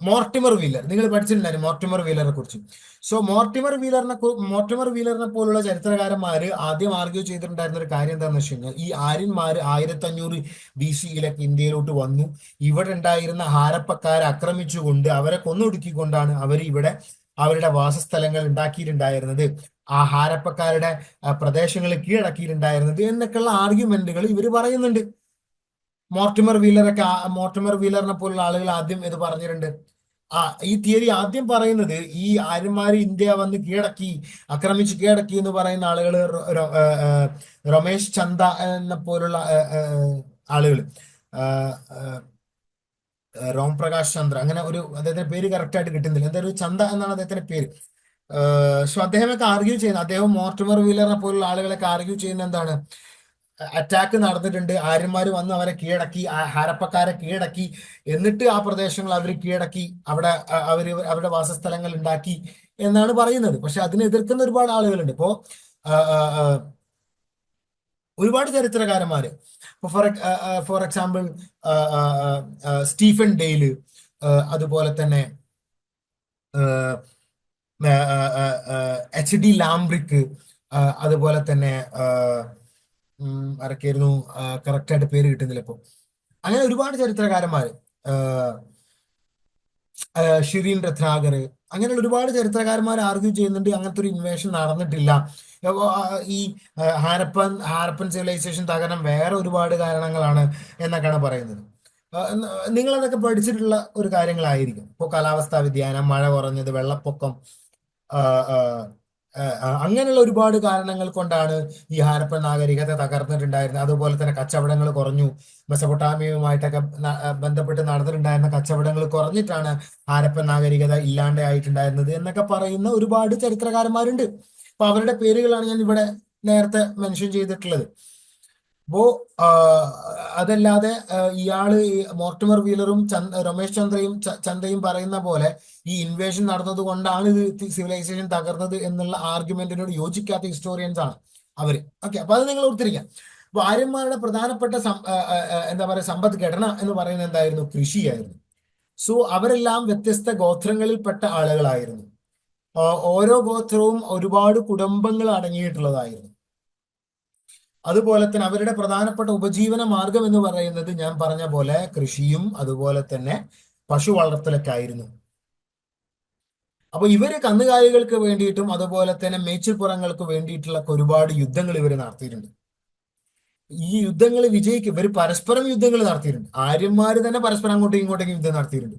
മോർട്ടിമർ വീലർ, നിങ്ങൾ പഠിച്ചിട്ടുണ്ടായിരുന്നു മോർട്ടിമർ വീലറിനെ കുറിച്ച്. സോ മോർട്ടിമർ വീലറിനെ പോലുള്ള ചരിത്രകാരന്മാര് ആദ്യം ആർഗ്യൂ ചെയ്തിട്ടുണ്ടായിരുന്ന ഒരു കാര്യം എന്താണെന്ന് വെച്ച് കഴിഞ്ഞാൽ, ഈ ആര്യന്മാര് 1500 BCയിലൊക്കെ ഇന്ത്യയിലോട്ട് വന്നു. ഇവിടെ ഉണ്ടായിരുന്ന ഹാരപ്പക്കാരെ ആക്രമിച്ചുകൊണ്ട് അവരെ കൊന്നൊടുക്കിക്കൊണ്ടാണ് അവർ ഇവിടെ അവരുടെ വാസസ്ഥലങ്ങൾ ഉണ്ടാക്കിയിട്ടുണ്ടായിരുന്നത്, ആ ഹാരപ്പക്കാരുടെ പ്രദേശങ്ങൾ കീഴടക്കിയിട്ടുണ്ടായിരുന്നത് എന്നൊക്കെയുള്ള ആർഗ്യുമെന്റുകൾ ഇവർ പറയുന്നുണ്ട്. മോർട്ടിമർ വീലറിനെ പോലുള്ള ആളുകൾ ആദ്യം ഇത് പറഞ്ഞിട്ടുണ്ട്. ഈ തിയറി ആദ്യം പറയുന്നത് ഈ ആര്യന്മാര് ഇന്ത്യ വന്ന് ആക്രമിച്ച് കീഴടക്കി എന്ന് പറയുന്ന ആളുകൾ രമേശ് ചന്ദ എന്ന പോലുള്ള ആളുകൾ, റോം പ്രകാശ് ചന്ദ്ര, അങ്ങനെ ഒരു അദ്ദേഹത്തിന്റെ പേര് കറക്റ്റ് ആയിട്ട് കിട്ടുന്നില്ല, എന്തൊരു ചന്ദ എന്നാണ് അദ്ദേഹത്തിന്റെ പേര്. സോ അദ്ദേഹമൊക്കെ ആർഗ്യൂ ചെയ്യുന്നത്, അദ്ദേഹം മോർട്ടിമർ വീലറിനെ പോലുള്ള ആളുകളൊക്കെ ആർഗ്യൂ ചെയ്യുന്ന എന്താണ്, അറ്റാക്ക് നടന്നിട്ടുണ്ട്, ആര്യന്മാർ വന്ന് അവരെ കീഴടക്കി, ഹാരപ്പക്കാരെ കീഴടക്കി, എന്നിട്ട് ആ പ്രദേശങ്ങൾ അവർ കീഴടക്കി അവരുടെ വാസസ്ഥലങ്ങൾ ഉണ്ടാക്കി എന്നാണ് പറയുന്നത്. പക്ഷെ അതിനെ എതിർക്കുന്ന ഒരുപാട് ആളുകളുണ്ട്. ഇപ്പോ ഒരുപാട് ചരിത്രകാരന്മാര്, ഫോർ എക്സാമ്പിൾ സ്റ്റീഫൻ ഡെയില്, അതുപോലെ തന്നെ HD ലാംബ്രിക്ക്, അതുപോലെ തന്നെ ആരൊക്കെയായിരുന്നു, കറക്റ്റായിട്ട് പേര് കിട്ടുന്നില്ല ഇപ്പൊ. അങ്ങനെ ഒരുപാട് ചരിത്രകാരന്മാര്, ഷിരീൻ രത്നാകർ, അങ്ങനെയുള്ള ഒരുപാട് ചരിത്രകാരന്മാർ ആർഗ്യൂ ചെയ്യുന്നുണ്ട് അങ്ങനത്തെ ഒരു ഇൻവേഷൻ നടന്നിട്ടില്ല. ഈ ഹാരപ്പൻ സിവിലൈസേഷൻ തകരാൻ വേറെ ഒരുപാട് കാരണങ്ങളാണ് എന്നൊക്കെയാണ് പറയുന്നത്. നിങ്ങളതൊക്കെ പഠിച്ചിട്ടുള്ള ഒരു കാര്യങ്ങളായിരിക്കും. ഇപ്പോൾ കാലാവസ്ഥാ വ്യതിയാനം, മഴ കുറഞ്ഞത്, വെള്ളപ്പൊക്കം, അങ്ങനെയുള്ള ഒരുപാട് കാരണങ്ങൾ കൊണ്ടാണ് ഈ ഹാരപ്പൻ നാഗരികത തകർന്നിട്ടുണ്ടായിരുന്നത്. അതുപോലെ തന്നെ കച്ചവടങ്ങൾ കുറഞ്ഞു, മെസപ്പൊട്ടാമിയയുമായിട്ടൊക്കെ ബന്ധപ്പെട്ട് നടന്നിട്ടുണ്ടായിരുന്ന കച്ചവടങ്ങൾ കുറഞ്ഞിട്ടാണ് ഹാരപ്പൻ നാഗരികത ഇല്ലാണ്ടായിട്ടുണ്ടായിരുന്നത് എന്നൊക്കെ പറയുന്ന ഒരുപാട് ചരിത്രകാരന്മാരുണ്ട്. അപ്പൊ അവരുടെ പേരുകളാണ് ഞാൻ ഇവിടെ നേരത്തെ മെൻഷൻ ചെയ്തിട്ടുള്ളത്. അപ്പോ അതല്ലാതെ ഇയാള് മോർട്ടിമർ വീലറും രമേശ് ചന്ദ്രയും പറയുന്ന പോലെ ഈ ഇൻവേഷൻ നടന്നത് കൊണ്ടാണ് ഇത് സിവിലൈസേഷൻ തകർന്നത് എന്നുള്ള ആർഗ്യുമെന്റിനോട് യോജിക്കാത്ത ഹിസ്റ്റോറിയൻസ് ആണ് അവര്. ഓക്കെ, അപ്പൊ അത് നിങ്ങൾ ഓർത്തിരിക്കാം. അപ്പൊ ആര്യന്മാരുടെ പ്രധാനപ്പെട്ട എന്താ പറയുക സമ്പദ്ഘടന എന്ന് പറയുന്നത് എന്തായിരുന്നു? കൃഷിയായിരുന്നു. സോ അവരെല്ലാം വ്യത്യസ്ത ഗോത്രങ്ങളിൽപ്പെട്ട ആളുകളായിരുന്നു. ഓരോ ഗോത്രവും ഒരുപാട് കുടുംബങ്ങൾ അടങ്ങിയിട്ടുള്ളതായിരുന്നു. അതുപോലെ തന്നെ അവരുടെ പ്രധാനപ്പെട്ട ഉപജീവന മാർഗം എന്ന് പറയുന്നത് ഞാൻ പറഞ്ഞ പോലെ കൃഷിയും അതുപോലെ തന്നെ പശു വളർത്തലൊക്കെ ആയിരുന്നു. അപ്പൊ ഇവര് കന്നുകാലികൾക്ക് വേണ്ടിയിട്ടും അതുപോലെ തന്നെ മേച്ചിൽപ്പുറങ്ങൾക്ക് വേണ്ടിയിട്ടുള്ള ഒരുപാട് യുദ്ധങ്ങൾ ഇവർ നടത്തിയിട്ടുണ്ട്. ഈ യുദ്ധങ്ങൾ ഇവർ പരസ്പരം യുദ്ധങ്ങൾ നടത്തിയിട്ടുണ്ട്. ആര്യന്മാര് തന്നെ പരസ്പരം അങ്ങോട്ടും ഇങ്ങോട്ടേക്കും യുദ്ധം നടത്തിയിട്ടുണ്ട്.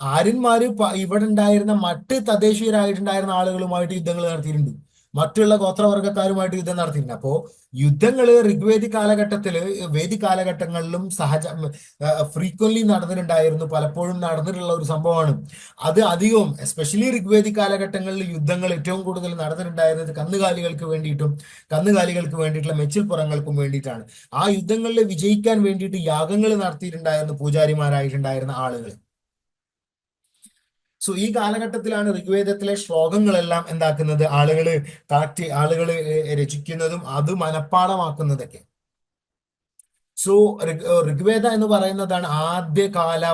ആര്യന്മാര് ഇവിടെ ഉണ്ടായിരുന്ന മറ്റ് തദ്ദേശീയരായിട്ടുണ്ടായിരുന്ന ആളുകളുമായിട്ട് യുദ്ധങ്ങൾ നടത്തിയിട്ടുണ്ട്. മറ്റുള്ള ഗോത്രവർഗക്കാരുമായിട്ട് യുദ്ധം നടത്തിയിരുന്നു. അപ്പോ യുദ്ധങ്ങള് ഋഗ്വേദിക് കാലഘട്ടത്തില് വേദിക് കാലഘട്ടങ്ങളിലും ഫ്രീക്വൻലി നടന്നിട്ടുണ്ടായിരുന്നു, പലപ്പോഴും നടന്നിട്ടുള്ള ഒരു സംഭവമാണ്. അത് അധികവും എസ്പെഷ്യലി ഋഗ്വേദിക് കാലഘട്ടങ്ങളിൽ യുദ്ധങ്ങൾ ഏറ്റവും കൂടുതൽ നടന്നിട്ടുണ്ടായിരുന്നത് കന്നുകാലികൾക്ക് വേണ്ടിയിട്ടുള്ള മെച്ചിൽപ്പുറങ്ങൾക്കും വേണ്ടിയിട്ടാണ്. ആ യുദ്ധങ്ങളിൽ വിജയിക്കാൻ വേണ്ടിയിട്ട് യാഗങ്ങൾ നടത്തിയിട്ടുണ്ടായിരുന്നു പൂജാരിമാരായിട്ടുണ്ടായിരുന്ന ആളുകൾ. സോ ഈ കാലഘട്ടത്തിലാണ് ഋഗ്വേദത്തിലെ ശ്ലോകങ്ങളെല്ലാം എന്താക്കുന്നത്, ആളുകൾ രചിക്കുന്നതും അത് മനഃപ്പാടമാക്കുന്നതൊക്കെ. സോ ഋഗ്വേദ എന്ന് പറയുന്നതാണ് ആദ്യകാല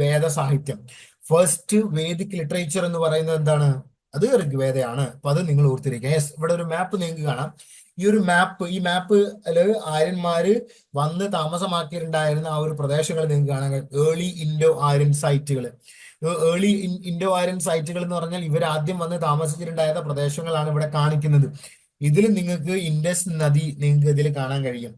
വേദ സാഹിത്യം. ഫസ്റ്റ് വേദിക് ലിറ്ററേച്ചർ എന്ന് പറയുന്നത് എന്താണ്? അത് ഋഗ്വേദയാണ്. അപ്പൊ അത് നിങ്ങൾ ഓർത്തിരിക്കുക. യെസ്, ഇവിടെ ഒരു മാപ്പ് നിങ്ങൾക്ക് കാണാം. ഈ മാപ്പില് ആര്യന്മാര് വന്ന് താമസമാക്കിയിട്ടുണ്ടായിരുന്ന ആ ഒരു പ്രദേശങ്ങൾ നിങ്ങൾക്ക് കാണാൻ കഴിയും. ഏർലി ഇൻഡോ ആര്യൻ സൈറ്റുകൾ. ഇൻഡോ ആര്യൻ സൈറ്റുകൾ എന്ന് പറഞ്ഞാൽ ഇവർ ആദ്യം വന്ന് താമസിച്ചിട്ടുണ്ടായിരുന്ന പ്രദേശങ്ങളാണ് ഇവിടെ കാണിക്കുന്നത്. ഇതിൽ നിങ്ങൾക്ക് ഇൻഡസ് നദി നിങ്ങൾക്ക് ഇതിൽ കാണാൻ കഴിയും.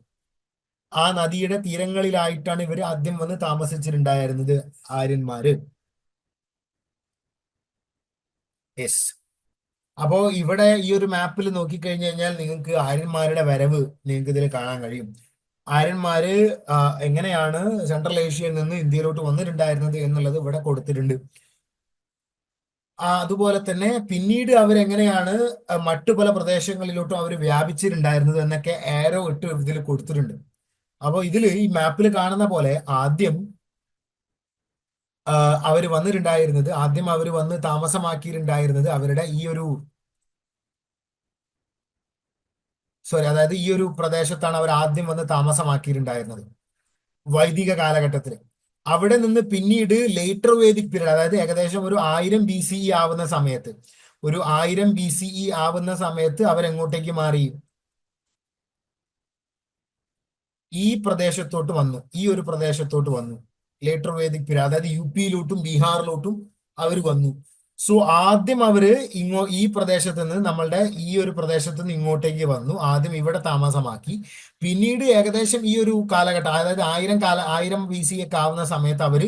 ആ നദിയുടെ തീരങ്ങളിലായിട്ടാണ് ഇവർ ആദ്യം വന്ന് താമസിച്ചിട്ടുണ്ടായിരുന്നത്, ആര്യന്മാര്. യെസ്. അപ്പോ ഇവിടെ ഈ ഒരു മാപ്പിൽ നോക്കിക്കഴിഞ്ഞു കഴിഞ്ഞാൽ നിങ്ങൾക്ക് ആര്യന്മാരുടെ വരവ് നിങ്ങൾക്ക് ഇതിൽ കാണാൻ കഴിയും. ആര്യന്മാര് എങ്ങനെയാണ് സെൻട്രൽ ഏഷ്യയിൽ നിന്ന് ഇന്ത്യയിലോട്ട് വന്നിട്ടുണ്ടായിരുന്നത് എന്നുള്ളത് ഇവിടെ കൊടുത്തിട്ടുണ്ട്. അതുപോലെ തന്നെ പിന്നീട് അവരെങ്ങനെയാണ് മറ്റു പല പ്രദേശങ്ങളിലോട്ടും അവർ വ്യാപിച്ചിട്ടുണ്ടായിരുന്നത് എന്നൊക്കെ ആരോ ഇട്ട് ഇതിൽ കൊടുത്തിട്ടുണ്ട്. അപ്പോൾ ഇതിൽ ഈ മാപ്പിൽ കാണുന്ന പോലെ ആദ്യം അവർ വന്ന് താമസമാക്കിയിട്ടുണ്ടായിരുന്നത് അവരുടെ അതായത് ഈ ഒരു പ്രദേശത്താണ് അവർ ആദ്യം വന്ന് താമസമാക്കിയിട്ടുണ്ടായിരുന്നത് വൈദിക കാലഘട്ടത്തിൽ. അവിടെ നിന്ന് പിന്നീട് ലേറ്റർ വേദിക് പീരീഡ്, അതായത് ഏകദേശം ഒരു 1000 BCE ആവുന്ന സമയത്ത് അവരെങ്ങോട്ടേക്ക് മാറി? ഈ ഒരു പ്രദേശത്തോട്ട് വന്നു. ലേറ്റർ വേദിക് പീരീഡ്, അതായത് UP-യിലോട്ടും ബീഹാറിലോട്ടും അവർ വന്നു. സോ ആദ്യം അവര് ഈ പ്രദേശത്ത് നിന്ന് ഇങ്ങോട്ടേക്ക് വന്നു. ആദ്യം ഇവിടെ താമസമാക്കി. പിന്നീട് ഏകദേശം ഈ ഒരു കാലഘട്ടം, അതായത് 1000 BC ഒക്കെ ആവുന്ന സമയത്ത് അവര്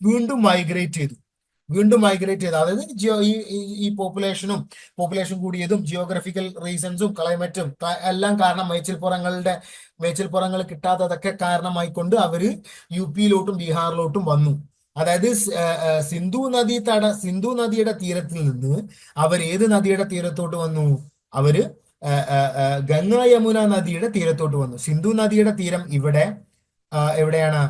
വീണ്ടും മൈഗ്രേറ്റ് ചെയ്തു. അതായത് ഈ പോപ്പുലേഷൻ കൂടിയതും ജിയോഗ്രഫിക്കൽ റീസൺസും ക്ലൈമറ്റും എല്ലാം കാരണം, മേച്ചിൽപ്പുറങ്ങൾ കിട്ടാത്തതൊക്കെ കാരണമായിക്കൊണ്ട് അവര് UP-യിലോട്ടും ബീഹാറിലോട്ടും വന്നു. അതായത് സിന്ധു നദിയുടെ തീരത്തിൽ നിന്ന് അവർ ഏത് നദിയുടെ തീരത്തോട്ട് വന്നു? അവര് ഗംഗ യമുന നദിയുടെ തീരത്തോട്ട് വന്നു. സിന്ധു നദിയുടെ തീരം എവിടെയാണ്?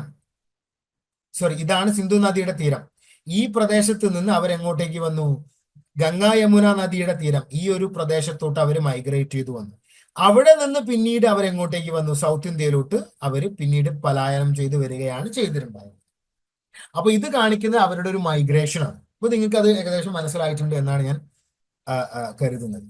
ഇതാണ് സിന്ധു നദിയുടെ തീരം. ഈ പ്രദേശത്ത് നിന്ന് അവരെങ്ങോട്ടേക്ക് വന്നു? ഗംഗ യമുന നദിയുടെ തീരം, ഈ ഒരു പ്രദേശത്തോട്ട് അവർ മൈഗ്രേറ്റ് ചെയ്തു വന്നു. അവിടെ നിന്ന് പിന്നീട് അവരെങ്ങോട്ടേക്ക് വന്നു? സൗത്ത് ഇന്ത്യയിലോട്ട് അവര് പിന്നീട് പലായനം ചെയ്ത് വരികയാണ് ചെയ്തിട്ടുണ്ടായത്. അപ്പൊ ഇത് കാണിക്കുന്നത് അവരുടെ ഒരു മൈഗ്രേഷൻ ആണ്. അപ്പൊ നിങ്ങൾക്ക് അത് ഏകദേശം മനസ്സിലായിട്ടുണ്ട് എന്നാണ് ഞാൻ കരുതുന്നത്.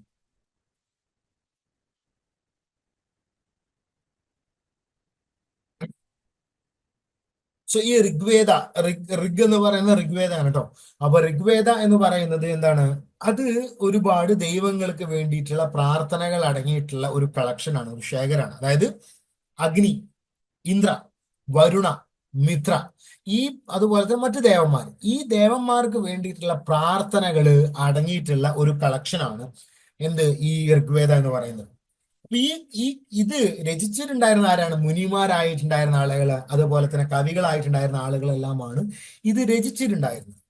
സോ ഈ ഋഗ് എന്ന് പറയുന്നത് ഋഗ്വേദമാണ് കേട്ടോ. അപ്പൊ ഋഗ്വേദ എന്ന് പറയുന്നത് എന്താണ്? അത് ഒരുപാട് ദൈവങ്ങൾക്ക് വേണ്ടിയിട്ടുള്ള പ്രാർത്ഥനകൾ അടങ്ങിയിട്ടുള്ള ഒരു കളക്ഷനാണ്, ഒരു ശേഖരമാണ്. അതായത് അഗ്നി, ഇന്ദ്ര, വരുണ, മിത്ര, അതുപോലെ തന്നെ മറ്റു ദേവന്മാർ, ഈ ദേവന്മാർക്ക് വേണ്ടിയിട്ടുള്ള പ്രാർത്ഥനകൾ അടങ്ങിയിട്ടുള്ള ഒരു കളക്ഷനാണ് ഈ ഋഗ്വേദ എന്ന് പറയുന്നത്. അപ്പൊ ഇത് രചിച്ചിട്ടുണ്ടായിരുന്ന ആരാണ്? മുനിമാരായിട്ടുണ്ടായിരുന്ന ആളുകൾ, അതുപോലെ തന്നെ കവികളായിട്ടുണ്ടായിരുന്ന ആളുകളെല്ലാമാണ് ഇത് രചിച്ചിട്ടുണ്ടായിരുന്നത്.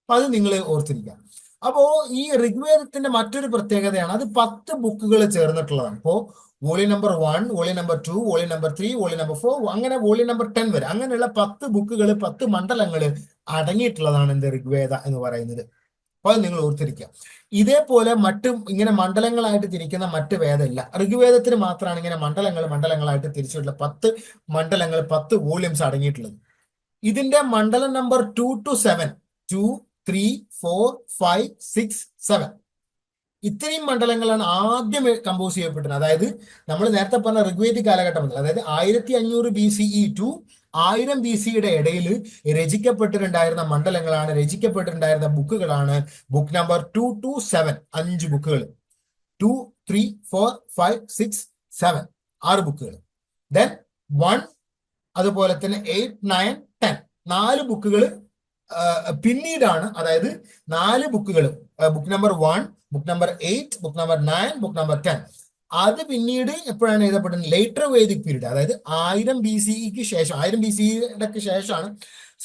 അപ്പൊ അത് നിങ്ങൾ ഓർത്തിരിക്കാം. അപ്പോ ഈ ഋഗ്വേദത്തിന്റെ മറ്റൊരു പ്രത്യേകതയാണ്, അത് 10 ബുക്കുകൾ ചേർന്നിട്ടുള്ളതാണ്. ഇപ്പോ volume number 1, volume number 2, volume number 3, volume number 4, അങ്ങനെ വോളിയം നമ്പർ 10 വരെ, അങ്ങനെയുള്ള 10 ബുക്കുകൾ, 10 മണ്ഡലങ്ങൾ അടങ്ങിയിട്ടുള്ളതാണ് ഋഗ്വേദ എന്ന് പറയുന്നത്. അപ്പൊ അത് നിങ്ങൾ ഓർത്തിരിക്കുക. ഇതേപോലെ ഇങ്ങനെ മണ്ഡലങ്ങളായിട്ട് തിരിക്കുന്ന മറ്റ് വേദമില്ല. ഋഗ്വേദത്തിന് മാത്രമാണ് ഇങ്ങനെ മണ്ഡലങ്ങളായിട്ട് തിരിച്ചിട്ടുള്ള 10 മണ്ഡലങ്ങൾ, 10 വോളിയംസ് അടങ്ങിയിട്ടുള്ളത്. ഇതിന്റെ മണ്ഡലം നമ്പർ 2 to 7, 2, 3, 4, 5, 6, 7, ഇത്രയും മണ്ഡലങ്ങളാണ് ആദ്യം കമ്പോസ് ചെയ്യപ്പെട്ടത്. അതായത് നമ്മൾ നേരത്തെ പറഞ്ഞ ഋഗ്വേദിക് കാലഘട്ടം മുതൽ, അതായത് 1500 BCE to 1000 BCയുടെ ഇടയിൽ രചിക്കപ്പെട്ടിട്ടുണ്ടായിരുന്ന ബുക്കുകളാണ് ബുക്ക് നമ്പർ 2 to 7, 5 ബുക്കുകൾ. 2, 3, 4, 5, 6, 7, 6 ബുക്കുകൾ. ദെൻ 1, അതുപോലെ തന്നെ 8, 9, 10, 4 ബുക്കുകൾ പിന്നീടാണ്, അതായത് 4 ബുക്കുകൾ, book number 1, book number 8, book number 9, book number 10, അത് പിന്നീട് എപ്പോഴാണ് എഴുതപ്പെട്ടത്? ലേറ്റർ വേദിക് പീരീഡ്, അതായത് 1000 BCEക്ക് ശേഷം, 1000 BCEക്ക് ശേഷമാണ്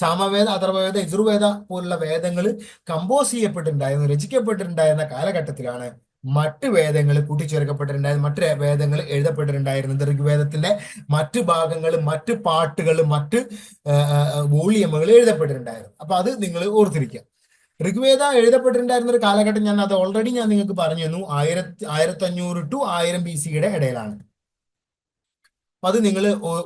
സാമവേദ, അഥർവവേദ, യജുർവേദ പോലുള്ള വേദങ്ങൾ കമ്പോസ് ചെയ്യപ്പെട്ടിട്ടുണ്ടായിരുന്ന, രചിക്കപ്പെട്ടിട്ടുണ്ടായിരുന്ന കാലഘട്ടത്തിലാണ് മറ്റ് വേദങ്ങൾ കൂട്ടിച്ചേർക്കപ്പെട്ടിട്ടുണ്ടായിരുന്നത്, മറ്റ് വേദങ്ങൾ എഴുതപ്പെട്ടിട്ടുണ്ടായിരുന്നത്. ഋഗ്വേദത്തിന്റെ മറ്റ് ഭാഗങ്ങൾ, മറ്റ് പാട്ടുകൾ, മറ്റ് വോളിയമുകൾ എഴുതപ്പെട്ടിട്ടുണ്ടായിരുന്നു. അപ്പൊ അത് നിങ്ങൾ ഓർത്തിരിക്കുക. ഋഗ്വേദ എഴുതപ്പെട്ടിട്ടുണ്ടായിരുന്ന ഒരു കാലഘട്ടം ഞാൻ അത് ഓൾറെഡി ഞാൻ നിങ്ങൾക്ക് പറഞ്ഞു തന്നു, 1500 to 1000 BCയുടെ ഇടയിലാണ്. അപ്പൊ അത് നിങ്ങൾ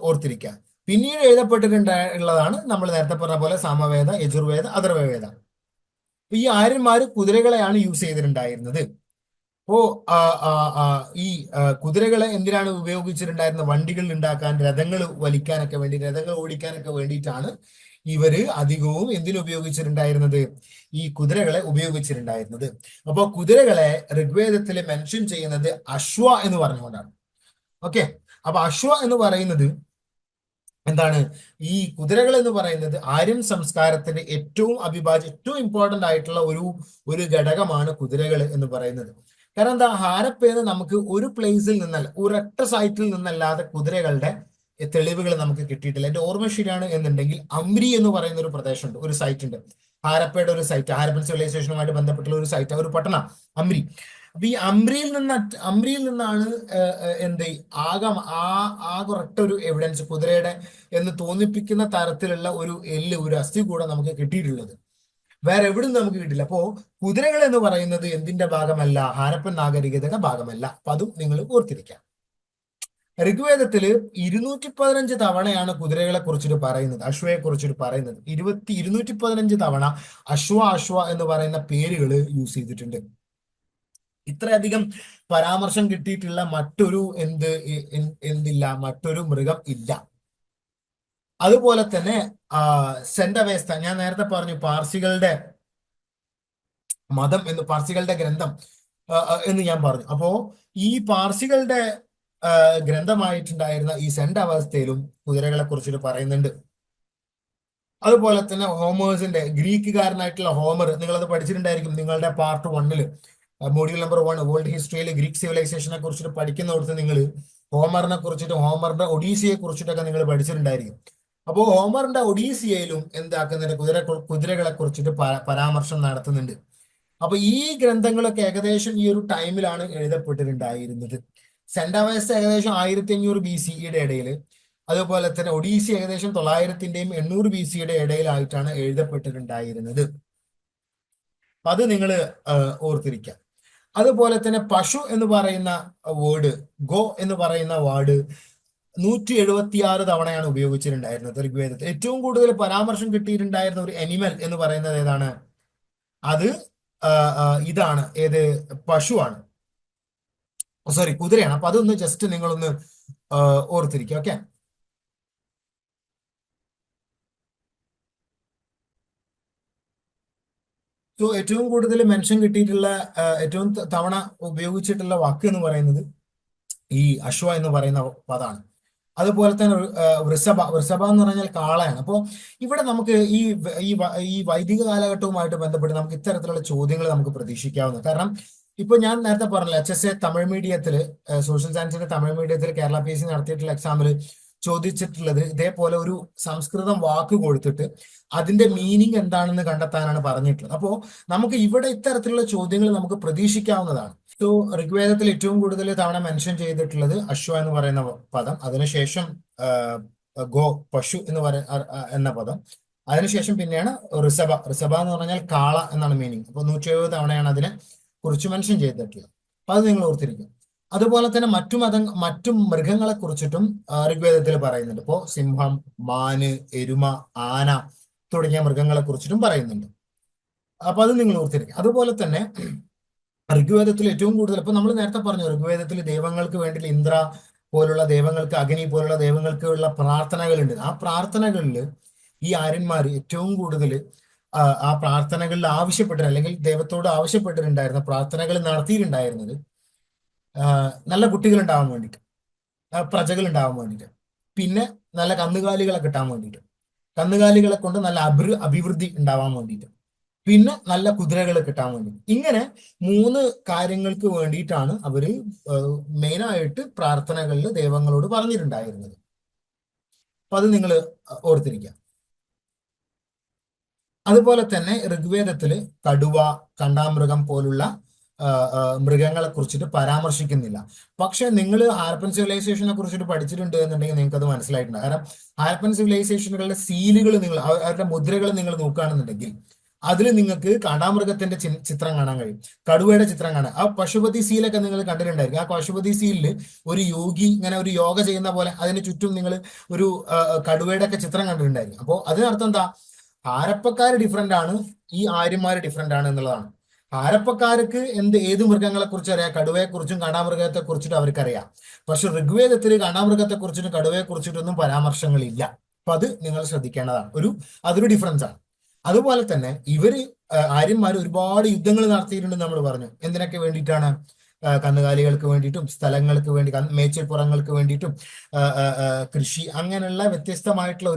ഓർത്തിരിക്കുക. പിന്നീട് എഴുതപ്പെട്ടിട്ടുള്ളതാണ് നമ്മൾ നേരത്തെ പറഞ്ഞ പോലെ സാമവേദ, യജുർവേദ, അഥർവവേദ. ഈ ആര്യന്മാര് കുതിരകളെയാണ് യൂസ് ചെയ്തിട്ടുണ്ടായിരുന്നത്. അപ്പോ ആ, ആ, ആ, ഈ കുതിരകളെ എന്തിനാണ് ഉപയോഗിച്ചിട്ടുണ്ടായിരുന്നത്? വണ്ടികൾ ഉണ്ടാക്കാൻ, രഥങ്ങൾ വലിക്കാനൊക്കെ വേണ്ടി, രഥങ്ങൾ ഓടിക്കാനൊക്കെ വേണ്ടിയിട്ടാണ് ഇവര് അധികവും എന്തിനു ഉപയോഗിച്ചിട്ടുണ്ടായിരുന്നത്? ഈ കുതിരകളെ ഉപയോഗിച്ചിട്ടുണ്ടായിരുന്നത്. അപ്പോൾ കുതിരകളെ ഋഗ്വേദത്തിൽ മെൻഷൻ ചെയ്യുന്നത് അശ്വ എന്ന് പറഞ്ഞുകൊണ്ടാണ്. ഓക്കെ, അപ്പൊ അശ്വ എന്ന് പറയുന്നത് എന്താണ്? ഈ കുതിരകൾ എന്ന് പറയുന്നത് ആര്യൻ സംസ്കാരത്തിന്റെ ഏറ്റവും ഏറ്റവും ഇമ്പോർട്ടന്റ് ആയിട്ടുള്ള ഒരു ഘടകമാണ് കുതിരകൾ എന്ന് പറയുന്നത്. കാരണം എന്താ? ഹാരപ്പേന്ന് നമുക്ക് ഒരു പ്ലേസിൽ നിന്നല്ല, ഒരൊറ്റ സൈറ്റിൽ നിന്നല്ലാതെ കുതിരകളുടെ തെളിവുകൾ നമുക്ക് കിട്ടിയിട്ടില്ല. എന്റെ ഓർമ്മ ശരിയാണ് എന്നുണ്ടെങ്കിൽ അമ്രി എന്ന് പറയുന്ന ഒരു പ്രദേശമുണ്ട്, ഒരു സൈറ്റ് ഉണ്ട്, ഹാരപ്പയുടെ ഒരു സൈറ്റ്, ഹാരപ്പൻ സിവിലൈസേഷനുമായിട്ട് ബന്ധപ്പെട്ടുള്ള ഒരു സൈറ്റ്, ഒരു പട്ടണ അമ്രി. അപ്പൊ ഈ അമ്രിയിൽ നിന്നാണ് എന്ത് ആകെ ഒരൊറ്റ ഒരു എവിഡൻസ് കുതിരയുടെ എന്ന് തോന്നിപ്പിക്കുന്ന തരത്തിലുള്ള ഒരു അസ്ഥി കൂടെ നമുക്ക് കിട്ടിയിട്ടുള്ളത്. വേറെ എവിടും നമുക്ക് കിട്ടില്ല. അപ്പോ കുതിരകൾ എന്ന് പറയുന്നത് എന്തിന്റെ ഭാഗമല്ല? ഹാരപ്പൻ നാഗരികതയുടെ ഭാഗമല്ല. അപ്പൊ അതും നിങ്ങൾ ഓർത്തിരിക്കാം. ഋഗ്വേദത്തില് 215 തവണയാണ് കുതിരകളെ കുറിച്ചിട്ട് പറയുന്നത്, അശ്വയെ കുറിച്ചിട്ട് പറയുന്നത്. 215 തവണ അശ്വ എന്ന് പറയുന്ന പേരുകൾ യൂസ് ചെയ്തിട്ടുണ്ട്. ഇത്രയധികം പരാമർശം കിട്ടിയിട്ടുള്ള മറ്റൊരു മറ്റൊരു മൃഗം ഇല്ല. അതുപോലെ തന്നെ സെന്റവേസ്ത, ഞാൻ നേരത്തെ പറഞ്ഞു പാർസികളുടെ മതം എന്ന്, പാർസികളുടെ ഗ്രന്ഥം എന്ന് ഞാൻ പറഞ്ഞു. അപ്പോ ഈ പാർസികളുടെ ഗ്രന്ഥമായിട്ടുണ്ടായിരുന്ന ഈ സെന്റ് അവസ്ഥയിലും കുതിരകളെ കുറിച്ചിട്ട് പറയുന്നുണ്ട്. അതുപോലെ തന്നെ ഹോമേഴ്സിന്റെ, ഗ്രീക്കുകാരനായിട്ടുള്ള ഹോമർ, നിങ്ങളത് പഠിച്ചിട്ടുണ്ടായിരിക്കും നിങ്ങളുടെ പാർട്ട് 1 മോഡ്യൂൾ നമ്പർ 1 വേൾഡ് ഹിസ്റ്ററിയിൽ ഗ്രീക്ക് സിവിലൈസേഷനെ കുറിച്ചിട്ട് പഠിക്കുന്നിടത്ത് നിങ്ങൾ ഹോമറിനെ കുറിച്ചിട്ട്, ഹോമറിന്റെ ഒഡീസിയെ കുറിച്ചിട്ടൊക്കെ നിങ്ങൾ പഠിച്ചിട്ടുണ്ടായിരിക്കും. അപ്പോൾ ഹോമറിന്റെ ഒഡീസിയയിലും എന്താക്കുന്നുണ്ട്? കുതിരകളെ കുറിച്ചിട്ട് പരാമർശം നടത്തുന്നുണ്ട്. അപ്പൊ ഈ ഗ്രന്ഥങ്ങളൊക്കെ ഏകദേശം ഈ ഒരു ടൈമിലാണ് എഴുതപ്പെട്ടിട്ടുണ്ടായിരുന്നത്. സെന്റാവേഴ്സ് ഏകദേശം 1500 BCEയുടെ ഇടയിൽ, അതുപോലെ തന്നെ ഒഡീസി ഏകദേശം 900-ന്റെയും 800 BCയുടെ ഇടയിലായിട്ടാണ് എഴുതപ്പെട്ടിട്ടുണ്ടായിരുന്നത്. അത് നിങ്ങൾ ഓർത്തിരിക്കുക. അതുപോലെ തന്നെ പശു എന്ന് പറയുന്ന വേർഡ്, ഗോ എന്ന് പറയുന്ന വേർഡ് 176 തവണയാണ് ഉപയോഗിച്ചിട്ടുണ്ടായിരുന്നത് ഋഗ്വേദത്തിൽ. ഏറ്റവും കൂടുതൽ പരാമർശം കിട്ടിയിട്ടുണ്ടായിരുന്ന ഒരു അനിമൽ എന്ന് പറയുന്നത് ഏതാണ്? അത് ഇതാണ്. ഏത്? പശുവാണ്, സോറി, കുതിരയാണ്. അപ്പൊ അതൊന്ന് ജസ്റ്റ് നിങ്ങളൊന്ന് ഓർത്തിരിക്കുക. ഓക്കെ, സോ ഏറ്റവും കൂടുതൽ മെൻഷൻ കിട്ടിയിട്ടുള്ള, ഏറ്റവും തവണ ഉപയോഗിച്ചിട്ടുള്ള വാക്ക് എന്ന് പറയുന്നത് ഈ അശ്വ എന്ന് പറയുന്ന പദമാണ്. അതുപോലെ തന്നെ വൃഷഭ എന്ന് പറഞ്ഞാൽ കാളയാണ്. അപ്പോൾ ഇവിടെ നമുക്ക് ഈ വൈദിക കാലഘട്ടവുമായിട്ട് ബന്ധപ്പെട്ട് നമുക്ക് ഇത്തരത്തിലുള്ള ചോദ്യങ്ങൾ നമുക്ക് പ്രതീക്ഷിക്കാവുന്നത്. കാരണം ഇപ്പൊ ഞാൻ നേരത്തെ പറഞ്ഞില്ല, HSA തമിഴ് മീഡിയത്തിൽ, സോഷ്യൽ സയൻസിന്റെ തമിഴ് മീഡിയത്തിൽ കേരള PSC നടത്തിയിട്ടുള്ള എക്സാമിൽ ചോദിച്ചിട്ടുള്ളത് ഇതേപോലെ ഒരു സംസ്കൃതം വാക്ക് കൊടുത്തിട്ട് അതിന്റെ മീനിങ് എന്താണെന്ന് കണ്ടെത്താനാണ് പറഞ്ഞിട്ടുള്ളത്. അപ്പോൾ നമുക്ക് ഇവിടെ ഇത്തരത്തിലുള്ള ചോദ്യങ്ങൾ നമുക്ക് പ്രതീക്ഷിക്കാവുന്നതാണ്. സോ ഋഗ്വേദത്തിൽ ഏറ്റവും കൂടുതൽ തവണ മെൻഷൻ ചെയ്തിട്ടുള്ളത് അശ്വ എന്ന് പറയുന്ന പദം, അതിനുശേഷം ഗോ, പശു എന്ന പദം, അതിനുശേഷം പിന്നെയാണ് ഋഷഭ എന്ന് പറഞ്ഞാൽ കാള എന്നാണ് മീനിങ്. അപ്പൊ 170 തവണയാണ് അതിനെ കുറിച്ച് മെൻഷൻ ചെയ്തിട്ടുള്ളത്. അപ്പൊ അത് നിങ്ങൾ ഓർത്തിരിക്കും. അതുപോലെ തന്നെ മറ്റു മൃഗങ്ങളെ കുറിച്ചിട്ടും ഋഗ്വേദത്തിൽ പറയുന്നുണ്ട്. ഇപ്പോ സിംഹം, മാന്, എരുമ, ആന തുടങ്ങിയ മൃഗങ്ങളെ കുറിച്ചിട്ടും പറയുന്നുണ്ട്. അപ്പൊ അത് നിങ്ങൾ ഓർത്തിരിക്കും. അതുപോലെ തന്നെ ഋഗ്വേദത്തിൽ ഏറ്റവും കൂടുതൽ, ഇപ്പൊ നമ്മൾ നേരത്തെ പറഞ്ഞു, ഋഗ്വേദത്തിൽ ദൈവങ്ങൾക്ക് വേണ്ടി ഇന്ദ്ര പോലുള്ള ദൈവങ്ങൾക്ക്, അഗ്നി പോലുള്ള ദൈവങ്ങൾക്ക് ഉള്ള പ്രാർത്ഥനകളുണ്ട്. ആ പ്രാർത്ഥനകളിൽ ഈ ആര്യന്മാർ ഏറ്റവും കൂടുതൽ ആ പ്രാർത്ഥനകളിൽ അല്ലെങ്കിൽ ദൈവത്തോട് ആവശ്യപ്പെട്ടിട്ടുണ്ടായിരുന്ന, പ്രാർത്ഥനകൾ നടത്തിയിട്ടുണ്ടായിരുന്നത് നല്ല കുട്ടികൾ ഉണ്ടാവാൻ വേണ്ടിയിട്ട്, പ്രജകൾ ഉണ്ടാവാൻ വേണ്ടിയിട്ട്, പിന്നെ നല്ല കന്നുകാലികളെ കിട്ടാൻ വേണ്ടിയിട്ട്. കന്നുകാലികളെ കൊണ്ട് നല്ല അഭിവൃദ്ധി ഉണ്ടാവാൻ വേണ്ടിയിട്ട്, പിന്നെ നല്ല കുതിരകൾ കിട്ടാൻ വേണ്ടി. ഇങ്ങനെ 3 കാര്യങ്ങൾക്ക് വേണ്ടിയിട്ടാണ് അവര് മെയിനായിട്ട് പ്രാർത്ഥനകളിൽ ദൈവങ്ങളോട് പറഞ്ഞിട്ടുണ്ടായിരുന്നത്. അപ്പൊ അത് നിങ്ങൾ ഓർത്തിരിക്കുക. അതുപോലെ തന്നെ ഋഗ്വേദത്തില് കടുവ, കണ്ടാമൃഗം പോലുള്ള മൃഗങ്ങളെ കുറിച്ചിട്ട് പരാമർശിക്കുന്നില്ല. പക്ഷെ നിങ്ങൾ ഹാരപ്പൻ സിവിലൈസേഷനെ കുറിച്ചിട്ട് പഠിച്ചിട്ടുണ്ട് എന്നുണ്ടെങ്കിൽ നിങ്ങൾക്ക് അത് മനസ്സിലായിട്ടുണ്ട്. കാരണം ഹാരപ്പൻ സിവിലൈസേഷനുകളുടെ സീലുകൾ നിങ്ങൾ, അവരുടെ മുദ്രകൾ നിങ്ങൾ നോക്കുകയാണെന്നുണ്ടെങ്കിൽ അതിൽ നിങ്ങൾക്ക് കാണ്ടാമൃഗത്തിന്റെ ചിത്രം കാണാൻ കഴിയും, കടുവയുടെ ചിത്രം കാണാം. ആ പശുപതി സീലൊക്കെ നിങ്ങൾ കണ്ടിട്ടുണ്ടായിരിക്കും. ആ പശുപതി സീലിൽ ഒരു യോഗി ഇങ്ങനെ ഒരു യോഗ ചെയ്യുന്ന പോലെ അതിന് ചുറ്റും നിങ്ങൾ ഒരു കടുവയുടെ ഒക്കെ ചിത്രം കണ്ടിട്ടുണ്ടായിരിക്കും. അപ്പോൾ അതിനർത്ഥം എന്താ? ഹാരപ്പക്കാർ ഡിഫറെന്റ് ആണ്, ഈ ആര്യന്മാർ ഡിഫറെന്റ് ആണ് എന്നുള്ളതാണ്. ഹാരപ്പക്കാർക്ക് ഏത് മൃഗങ്ങളെ കുറിച്ച് അറിയാം? കടുവയെ കുറിച്ചും കാണ്ടാമൃഗത്തെ കുറിച്ചിട്ടും അവർക്കറിയാം. പക്ഷെ ഋഗ്വേദത്തിൽ കാണ്ടാമൃഗത്തെ കുറിച്ചിട്ടും കടുവയെ കുറിച്ചിട്ടൊന്നും പരാമർശങ്ങളില്ല. അപ്പൊ അത് നിങ്ങൾ ശ്രദ്ധിക്കേണ്ടതാണ്. അതൊരു ഡിഫറൻസ് ആണ്. അതുപോലെ തന്നെ ഇവര് ആര്യന്മാർ ഒരുപാട് യുദ്ധങ്ങൾ നടത്തിയിട്ടുണ്ടെന്ന് നമ്മൾ പറഞ്ഞു. എന്തിനൊക്കെ വേണ്ടിയിട്ടാണ്? കന്നുകാലികൾക്ക് വേണ്ടിയിട്ടും, സ്ഥലങ്ങൾക്ക് വേണ്ടി, മേച്ചിൽപ്പുറങ്ങൾക്ക് വേണ്ടിയിട്ടും, കൃഷി, അങ്ങനെയുള്ള വ്യത്യസ്തമായിട്ടുള്ള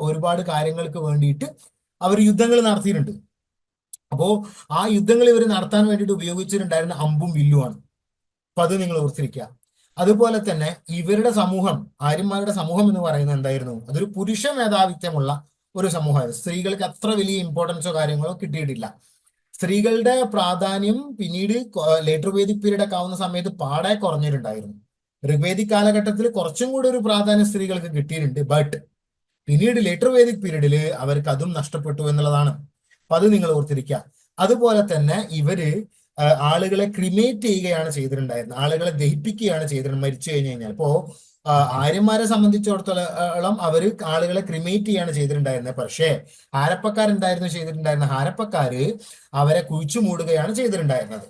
ഒരുപാട് കാര്യങ്ങൾക്ക് വേണ്ടിയിട്ട് അവർ യുദ്ധങ്ങൾ നടത്തിയിട്ടുണ്ട്. അപ്പോ ആ യുദ്ധങ്ങൾ ഇവർ നടത്താൻ വേണ്ടിയിട്ട് ഉപയോഗിച്ചിട്ടുണ്ടായിരുന്ന അമ്പും വില്ലുമാണ്. അപ്പൊ അത് നിങ്ങൾ ഓർത്തിരിക്കുക. അതുപോലെ തന്നെ ഇവരുടെ സമൂഹം, ആര്യന്മാരുടെ സമൂഹം എന്ന് പറയുന്നത് എന്തായിരുന്നു? അതൊരു പുരുഷ മേധാവിത്വമുള്ള ഒരു സമൂഹമായിരുന്നു. സ്ത്രീകൾക്ക് അത്ര വലിയ ഇമ്പോർട്ടൻസോ കാര്യങ്ങളോ കിട്ടിയിട്ടില്ല. സ്ത്രീകളുടെ പ്രാധാന്യം പിന്നീട് ലേറ്റർ വേദിക് പീരീഡ് ഒക്കെ ആവുന്ന സമയത്ത് പാടെ കുറഞ്ഞിട്ടുണ്ടായിരുന്നു. ഋഗ്വേദിക് കാലഘട്ടത്തിൽ കുറച്ചും കൂടി ഒരു പ്രാധാന്യം സ്ത്രീകൾക്ക് കിട്ടിയിട്ടുണ്ട്. ബട്ട് പിന്നീട് ലേറ്റർ വേദിക് പീരീഡിൽ അവർക്ക് അതും നഷ്ടപ്പെട്ടു എന്നുള്ളതാണ്. അപ്പൊ അത് നിങ്ങൾ ഓർത്തിരിക്കുക. അതുപോലെ തന്നെ ഇവര് ആളുകളെ ക്രിമേറ്റ് ചെയ്യുകയാണ് ചെയ്തിട്ടുണ്ടായിരുന്നത്, ആളുകളെ ദഹിപ്പിക്കുകയാണ് ചെയ്തിരുന്നത് മരിച്ചു കഴിഞ്ഞു കഴിഞ്ഞാൽ. ഇപ്പോ ആര്യന്മാരെ സംബന്ധിച്ചിടത്തോളം അവര് ആളുകളെ ക്രിമേറ്റ് ചെയ്യാണ് ചെയ്തിട്ടുണ്ടായിരുന്നത്. പക്ഷേ ഹാരപ്പക്കാരെന്തായിരുന്നു ചെയ്തിട്ടുണ്ടായിരുന്നത്? ഹാരപ്പക്കാര് അവരെ കുഴിച്ചു മൂടുകയാണ് ചെയ്തിട്ടുണ്ടായിരുന്നത്.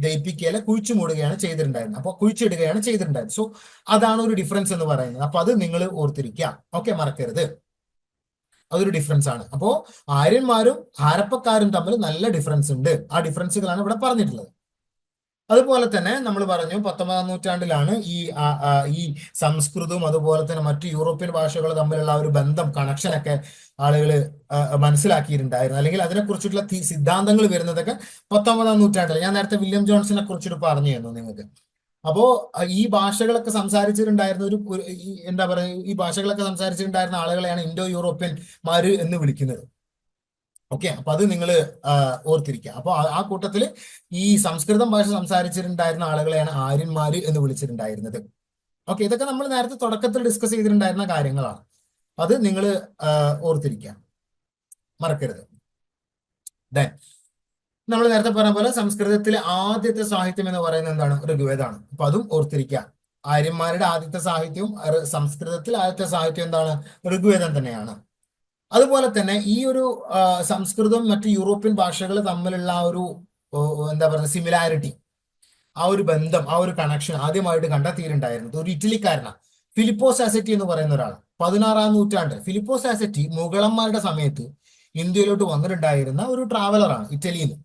ദഹിപ്പിക്കല കുഴിച്ചു മൂടുകയാണ് ചെയ്തിട്ടുണ്ടായിരുന്നത്. അപ്പൊ കുഴിച്ചിടുകയാണ് ചെയ്തിട്ടുണ്ടായിരുന്നത്. സോ അതാണ് ഒരു ഡിഫറൻസ് എന്ന് പറയുന്നത്. അപ്പൊ അത് നിങ്ങൾ ഓർത്തിരിക്കുക. ഓക്കെ, മറക്കരുത്. അതൊരു ഡിഫറൻസ് ആണ്. അപ്പോ ആര്യന്മാരും ഹാരപ്പക്കാരും തമ്മിൽ നല്ല ഡിഫറൻസ് ഉണ്ട്. ആ ഡിഫറൻസുകളാണ് ഇവിടെ പറഞ്ഞിട്ടുള്ളത്. അതുപോലെ തന്നെ നമ്മൾ പറഞ്ഞു 19ാം നൂറ്റാണ്ടിലാണ് ഈ സംസ്കൃതവും അതുപോലെ തന്നെ മറ്റു യൂറോപ്യൻ ഭാഷകൾ തമ്മിലുള്ള ഒരു ബന്ധം, കണക്ഷനൊക്കെ ആളുകൾ മനസ്സിലാക്കിയിട്ടുണ്ടായിരുന്നു. അല്ലെങ്കിൽ അതിനെക്കുറിച്ചിട്ടുള്ള സിദ്ധാന്തങ്ങൾ വരുന്നതൊക്കെ 19ാം നൂറ്റാണ്ടിൽ. ഞാൻ നേരത്തെ വില്യം ജോൺസിനെ കുറിച്ചിട്ട് പറഞ്ഞു തന്നു നിങ്ങൾക്ക്. അപ്പോ ഈ ഭാഷകളൊക്കെ സംസാരിച്ചിട്ടുണ്ടായിരുന്ന എന്താ പറയുക, ഈ ഭാഷകളൊക്കെ സംസാരിച്ചിട്ടുണ്ടായിരുന്ന ആളുകളെയാണ് ഇൻഡോ യൂറോപ്യന്മാര് എന്ന് വിളിക്കുന്നത്. ഓക്കെ, അപ്പൊ അത് നിങ്ങൾ ഓർത്തിരിക്കുക. അപ്പൊ ആ കൂട്ടത്തിൽ ഈ സംസ്കൃതം ഭാഷ സംസാരിച്ചിട്ടുണ്ടായിരുന്ന ആളുകളെയാണ് ആര്യന്മാര് എന്ന് വിളിച്ചിട്ടുണ്ടായിരുന്നത്. ഓക്കെ, ഇതൊക്കെ നമ്മൾ നേരത്തെ തുടക്കത്തിൽ ഡിസ്കസ് ചെയ്തിട്ടുണ്ടായിരുന്ന കാര്യങ്ങളാണ്. അത് നിങ്ങൾ ഓർത്തിരിക്കുക, മറക്കരുത്. ദെൻ നമ്മൾ നേരത്തെ പറഞ്ഞ പോലെ സംസ്കൃതത്തിലെ ആദ്യത്തെ സാഹിത്യം എന്ന് പറയുന്നത് എന്താണ്? ഋഗ്വേദമാണ്. അപ്പൊ അതും ഓർത്തിരിക്കുക. ആര്യന്മാരുടെ ആദ്യത്തെ സാഹിത്യവും സംസ്കൃതത്തിൽ ആദ്യത്തെ സാഹിത്യം എന്താണ്? ഋഗ്വേദം തന്നെയാണ്. അതുപോലെ തന്നെ ഈ ഒരു സംസ്കൃതവും മറ്റു യൂറോപ്യൻ ഭാഷകൾ തമ്മിലുള്ള ആ ഒരു എന്താ പറയുക സിമിലാരിറ്റി, ആ ഒരു ബന്ധം, ആ ഒരു കണക്ഷൻ ആദ്യമായിട്ട് കണ്ടെത്തിയിട്ടുണ്ടായിരുന്നത് ഒരു ഇറ്റലിക്കാരനാണ്, ഫിലിപ്പോ സാസറ്റി എന്ന് പറയുന്ന ഒരാൾ. 16ാം നൂറ്റാണ്ട് ഫിലിപ്പോ സാസറ്റി മുഗളന്മാരുടെ സമയത്ത് ഇന്ത്യയിലോട്ട് വന്നിട്ടുണ്ടായിരുന്ന ഒരു ട്രാവലറാണ് ഇറ്റലിയിൽ നിന്ന്.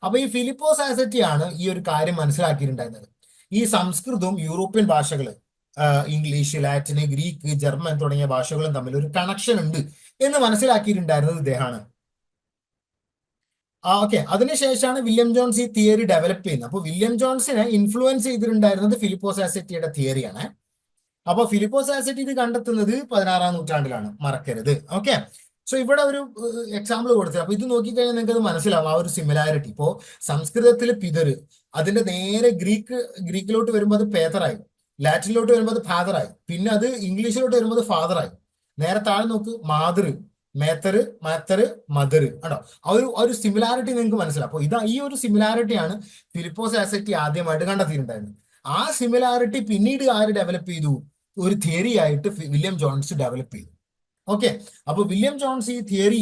അപ്പൊ ഈ ഫിലിപ്പോ സാസറ്റി ആണ് ഈ ഒരു കാര്യം മനസ്സിലാക്കിയിട്ടുണ്ടായിരുന്നത്. ഈ സംസ്കൃതവും യൂറോപ്യൻ ഭാഷകൾ, ഇംഗ്ലീഷ്, ലാറ്റിന്, ഗ്രീക്ക്, ജർമ്മൻ തുടങ്ങിയ ഭാഷകളും തമ്മിൽ ഒരു കണക്ഷൻ ഉണ്ട് എന്ന് മനസ്സിലാക്കിയിട്ടുണ്ടായിരുന്നത് ഇദ്ദേഹമാണ്. ഓക്കെ, അതിനുശേഷമാണ് വില്യം ജോൺസ് ഈ തിയറി ഡെവലപ്പ് ചെയ്യുന്നത്. അപ്പൊ വില്യം ജോൺസിനെ ഇൻഫ്ലുവൻസ് ചെയ്തിട്ടുണ്ടായിരുന്നത് ഫിലിപ്പോ സാസറ്റിയുടെ തിയറിയാണ്. അപ്പൊ ഫിലിപ്പോ സാസറ്റി ഇത് കണ്ടെത്തുന്നത് 16ാം നൂറ്റാണ്ടിലാണ്, മറക്കരുത്. ഓക്കെ, സോ ഇവിടെ ഒരു എക്സാമ്പിൾ കൊടുത്തത്. അപ്പൊ ഇത് നോക്കിക്കഴിഞ്ഞാൽ നിങ്ങൾക്ക് അത് മനസ്സിലാവും ആ ഒരു സിമിലാരിറ്റി. ഇപ്പോ സംസ്കൃതത്തിൽ പിതര്, അതിന്റെ നേരെ ഗ്രീക്കിലോട്ട് വരുമ്പോൾ അത് പേതറായി, ലാറ്റിനിലോട്ട് വരുമ്പോൾ അത് ഫാദറായി, പിന്നെ അത് ഇംഗ്ലീഷിലോട്ട് വരുമ്പോൾ അത് ഫാദറായി. നേരെ താഴെ നോക്ക്, മാതൃ, മേത്തറ്, മാത്തറ്, മദറ്. ആണോ? ആ ഒരു സിമിലാരിറ്റി നിങ്ങൾക്ക് മനസ്സിലാവും. അപ്പൊ ഈ ഒരു സിമിലാരിറ്റിയാണ് ഫിലിപ്പോ സാസറ്റി ആദ്യമായിട്ട് കണ്ടെത്തിയിട്ടുണ്ടായിരുന്നത്. ആ സിമിലാരിറ്റി പിന്നീട് ആര് ഡെവലപ്പ് ചെയ്തു? ഒരു തിയറി ആയിട്ട് വില്യം ജോൺസ് ഡെവലപ്പ് ചെയ്തു. ഓക്കെ, അപ്പൊ വില്യം ജോൺസ്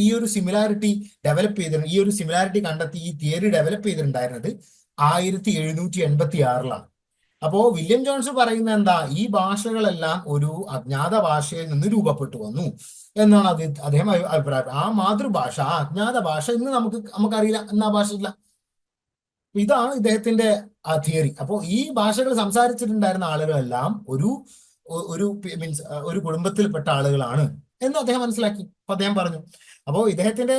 ഈ ഒരു സിമിലാരിറ്റി ഡെവലപ്പ് ചെയ്തിട്ടുണ്ട്, ഈ ഒരു സിമിലാരിറ്റി കണ്ടെത്തി ഈ തിയറി ഡെവലപ്പ് ചെയ്തിട്ടുണ്ടായിരുന്നത് 1786-ലാണ്. അപ്പോ വില്യം ജോൺസ് പറയുന്ന എന്താ? ഈ ഭാഷകളെല്ലാം ഒരു അജ്ഞാത ഭാഷയിൽ നിന്ന് രൂപപ്പെട്ടു വന്നു എന്നാണ് അദ്ദേഹം അഭിപ്രായം. ആ മാതൃഭാഷ, ആ അജ്ഞാത ഭാഷ ഇന്ന് നമുക്കറിയില്ല, എന്നാ ഭാഷ ഇല്ല. ഇതാണ് ഇദ്ദേഹത്തിന്റെ ആ തിയറി. അപ്പോൾ ഈ ഭാഷകൾ സംസാരിച്ചിട്ടുണ്ടായിരുന്ന ആളുകളെല്ലാം ഒരു മീൻസ് ഒരു കുടുംബത്തിൽപ്പെട്ട ആളുകളാണ് എന്ന് അദ്ദേഹം മനസ്സിലാക്കി. അപ്പൊ അദ്ദേഹം പറഞ്ഞു. അപ്പോൾ ഇദ്ദേഹത്തിന്റെ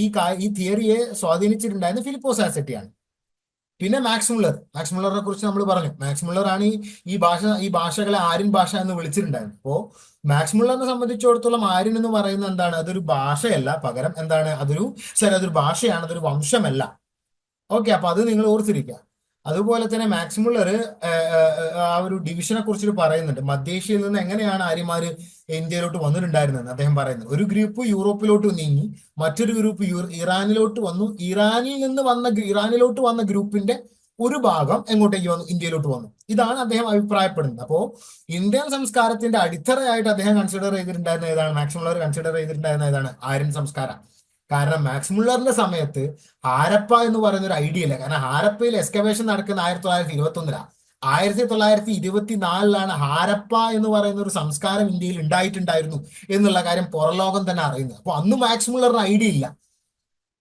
ഈ തിയറിയെ സ്വാധീനിച്ചിട്ടുണ്ടായിരുന്നത് ഫിലിപ്പോസ് ആസെറ്റിയാണ്. പിന്നെ മാക്സ് മുള്ളറിനെ കുറിച്ച് നമ്മൾ പറഞ്ഞു. മാക്സ് മുള്ളറാണ് ഈ ഭാഷകളെ ആര്യൻ ഭാഷ എന്ന് വിളിച്ചിട്ടുണ്ടായിരുന്നത്. അപ്പോ മാക്സ് മുള്ളറിനെ സംബന്ധിച്ചിടത്തോളം ആര്യൻ എന്ന് പറയുന്നത് എന്താണ്? അതൊരു ഭാഷയല്ല, പകരം എന്താണ്? അതൊരു ഭാഷയാണ്, അതൊരു വംശമല്ല. ഓക്കെ, അപ്പൊ അത് നിങ്ങൾ ഓർത്തിരിക്കുക. അതുപോലെ തന്നെ മാക്സ് മുള്ളർ ആ ഒരു ഡിവിഷനെ കുറിച്ചിട്ട് പറയുന്നുണ്ട്. മധ്യേഷ്യയിൽ നിന്ന് എങ്ങനെയാണ് ആര്യന്മാര് ഇന്ത്യയിലോട്ട് വന്നിട്ടുണ്ടായിരുന്നത് അദ്ദേഹം പറയുന്നത്. ഒരു ഗ്രൂപ്പ് യൂറോപ്പിലോട്ട് നീങ്ങി, മറ്റൊരു ഗ്രൂപ്പ് ഇറാനിലോട്ട് വന്നു. ഇറാനിലോട്ട് വന്ന ഗ്രൂപ്പിന്റെ ഒരു ഭാഗം എങ്ങോട്ടേക്ക് വന്നു? ഇന്ത്യയിലോട്ട് വന്നു. ഇതാണ് അദ്ദേഹം അഭിപ്രായപ്പെടുന്നത്. അപ്പോ ഇന്ത്യൻ സംസ്കാരത്തിന്റെ അടിത്തറയായിട്ട് അദ്ദേഹം കൺസിഡർ ചെയ്തിട്ടുണ്ടായിരുന്ന ഏതാണ്? മാക്സ് മുള്ളർ കൺസിഡർ ചെയ്തിട്ടുണ്ടായിരുന്ന ഏതാണ്? ആര്യൻ സംസ്കാരം. കാരണം മാക്സ് മുള്ളറിന്റെ സമയത്ത് ഹാരപ്പ എന്ന് പറയുന്ന ഒരു ഐഡിയ ഇല്ല. കാരണം ഹാരപ്പയിൽ എക്സ്കവേഷൻ നടക്കുന്ന 1921 1924 ഹാരപ്പ എന്ന് പറയുന്ന ഒരു സംസ്കാരം ഇന്ത്യയിൽ ഉണ്ടായിട്ടുണ്ടായിരുന്നു എന്നുള്ള കാര്യം പുറലോകം തന്നെ അറിയുന്നത്. അപ്പൊ അന്ന് മാക്സ് മുള്ളറിന് ഐഡിയ ഇല്ല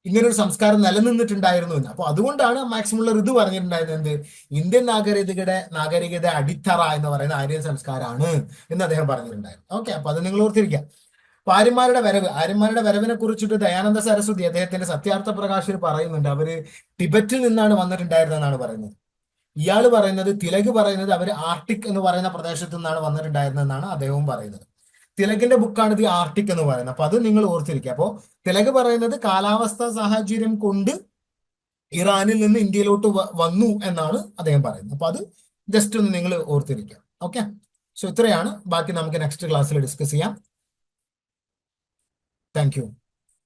ഇങ്ങനൊരു സംസ്കാരം നിലനിന്നിട്ടുണ്ടായിരുന്നു എന്ന്. അപ്പൊ അതുകൊണ്ടാണ് മാക്സ് മുള്ളർ ഇത് പറഞ്ഞിട്ടുണ്ടായിരുന്നത്. എന്ത്? ഇന്ത്യൻ നാഗരികത അടിത്തറ എന്ന് പറയുന്ന ആര്യൻ സംസ്കാരമാണ് എന്ന് അദ്ദേഹം പറഞ്ഞിട്ടുണ്ടായിരുന്നു. ഓക്കെ, അപ്പൊ അത് നിങ്ങൾ ഓർത്തിരിക്കുക. അപ്പൊ ആര്യന്മാരുടെ വരവിനെ കുറിച്ചിട്ട് ദയാനന്ദ സരസ്വതി അദ്ദേഹത്തിന്റെ സത്യാർത്ഥ പ്രകാശിൽ പറയുന്നുണ്ട്. അവര് ടിബറ്റിൽ നിന്നാണ് വന്നിട്ടുണ്ടായിരുന്നതെന്നാണ് പറയുന്നത്. തിലക് പറയുന്നത് അവര് ആർട്ടിക് എന്ന് പറയുന്ന പ്രദേശത്ത് നിന്നാണ് വന്നിട്ടുണ്ടായിരുന്നതെന്നാണ് അദ്ദേഹവും പറയുന്നത്. തിലകിന്റെ ബുക്കാണ് ദി ആർട്ടിക് എന്ന് പറയുന്നത്. അപ്പൊ അത് നിങ്ങൾ ഓർത്തിരിക്കുക. അപ്പോൾ തിലക് പറയുന്നത് കാലാവസ്ഥാ സാഹചര്യം കൊണ്ട് ഇറാനിൽ നിന്ന് ഇന്ത്യയിലോട്ട് വന്നു എന്നാണ് അദ്ദേഹം പറയുന്നത്. അപ്പൊ അത് ജസ്റ്റ് ഒന്ന് നിങ്ങൾ ഓർത്തിരിക്കുക. ഓക്കെ, സോ ഇത്രയാണ്. ബാക്കി നമുക്ക് നെക്സ്റ്റ് ക്ലാസ്സിൽ ഡിസ്കസ് ചെയ്യാം. Thank you.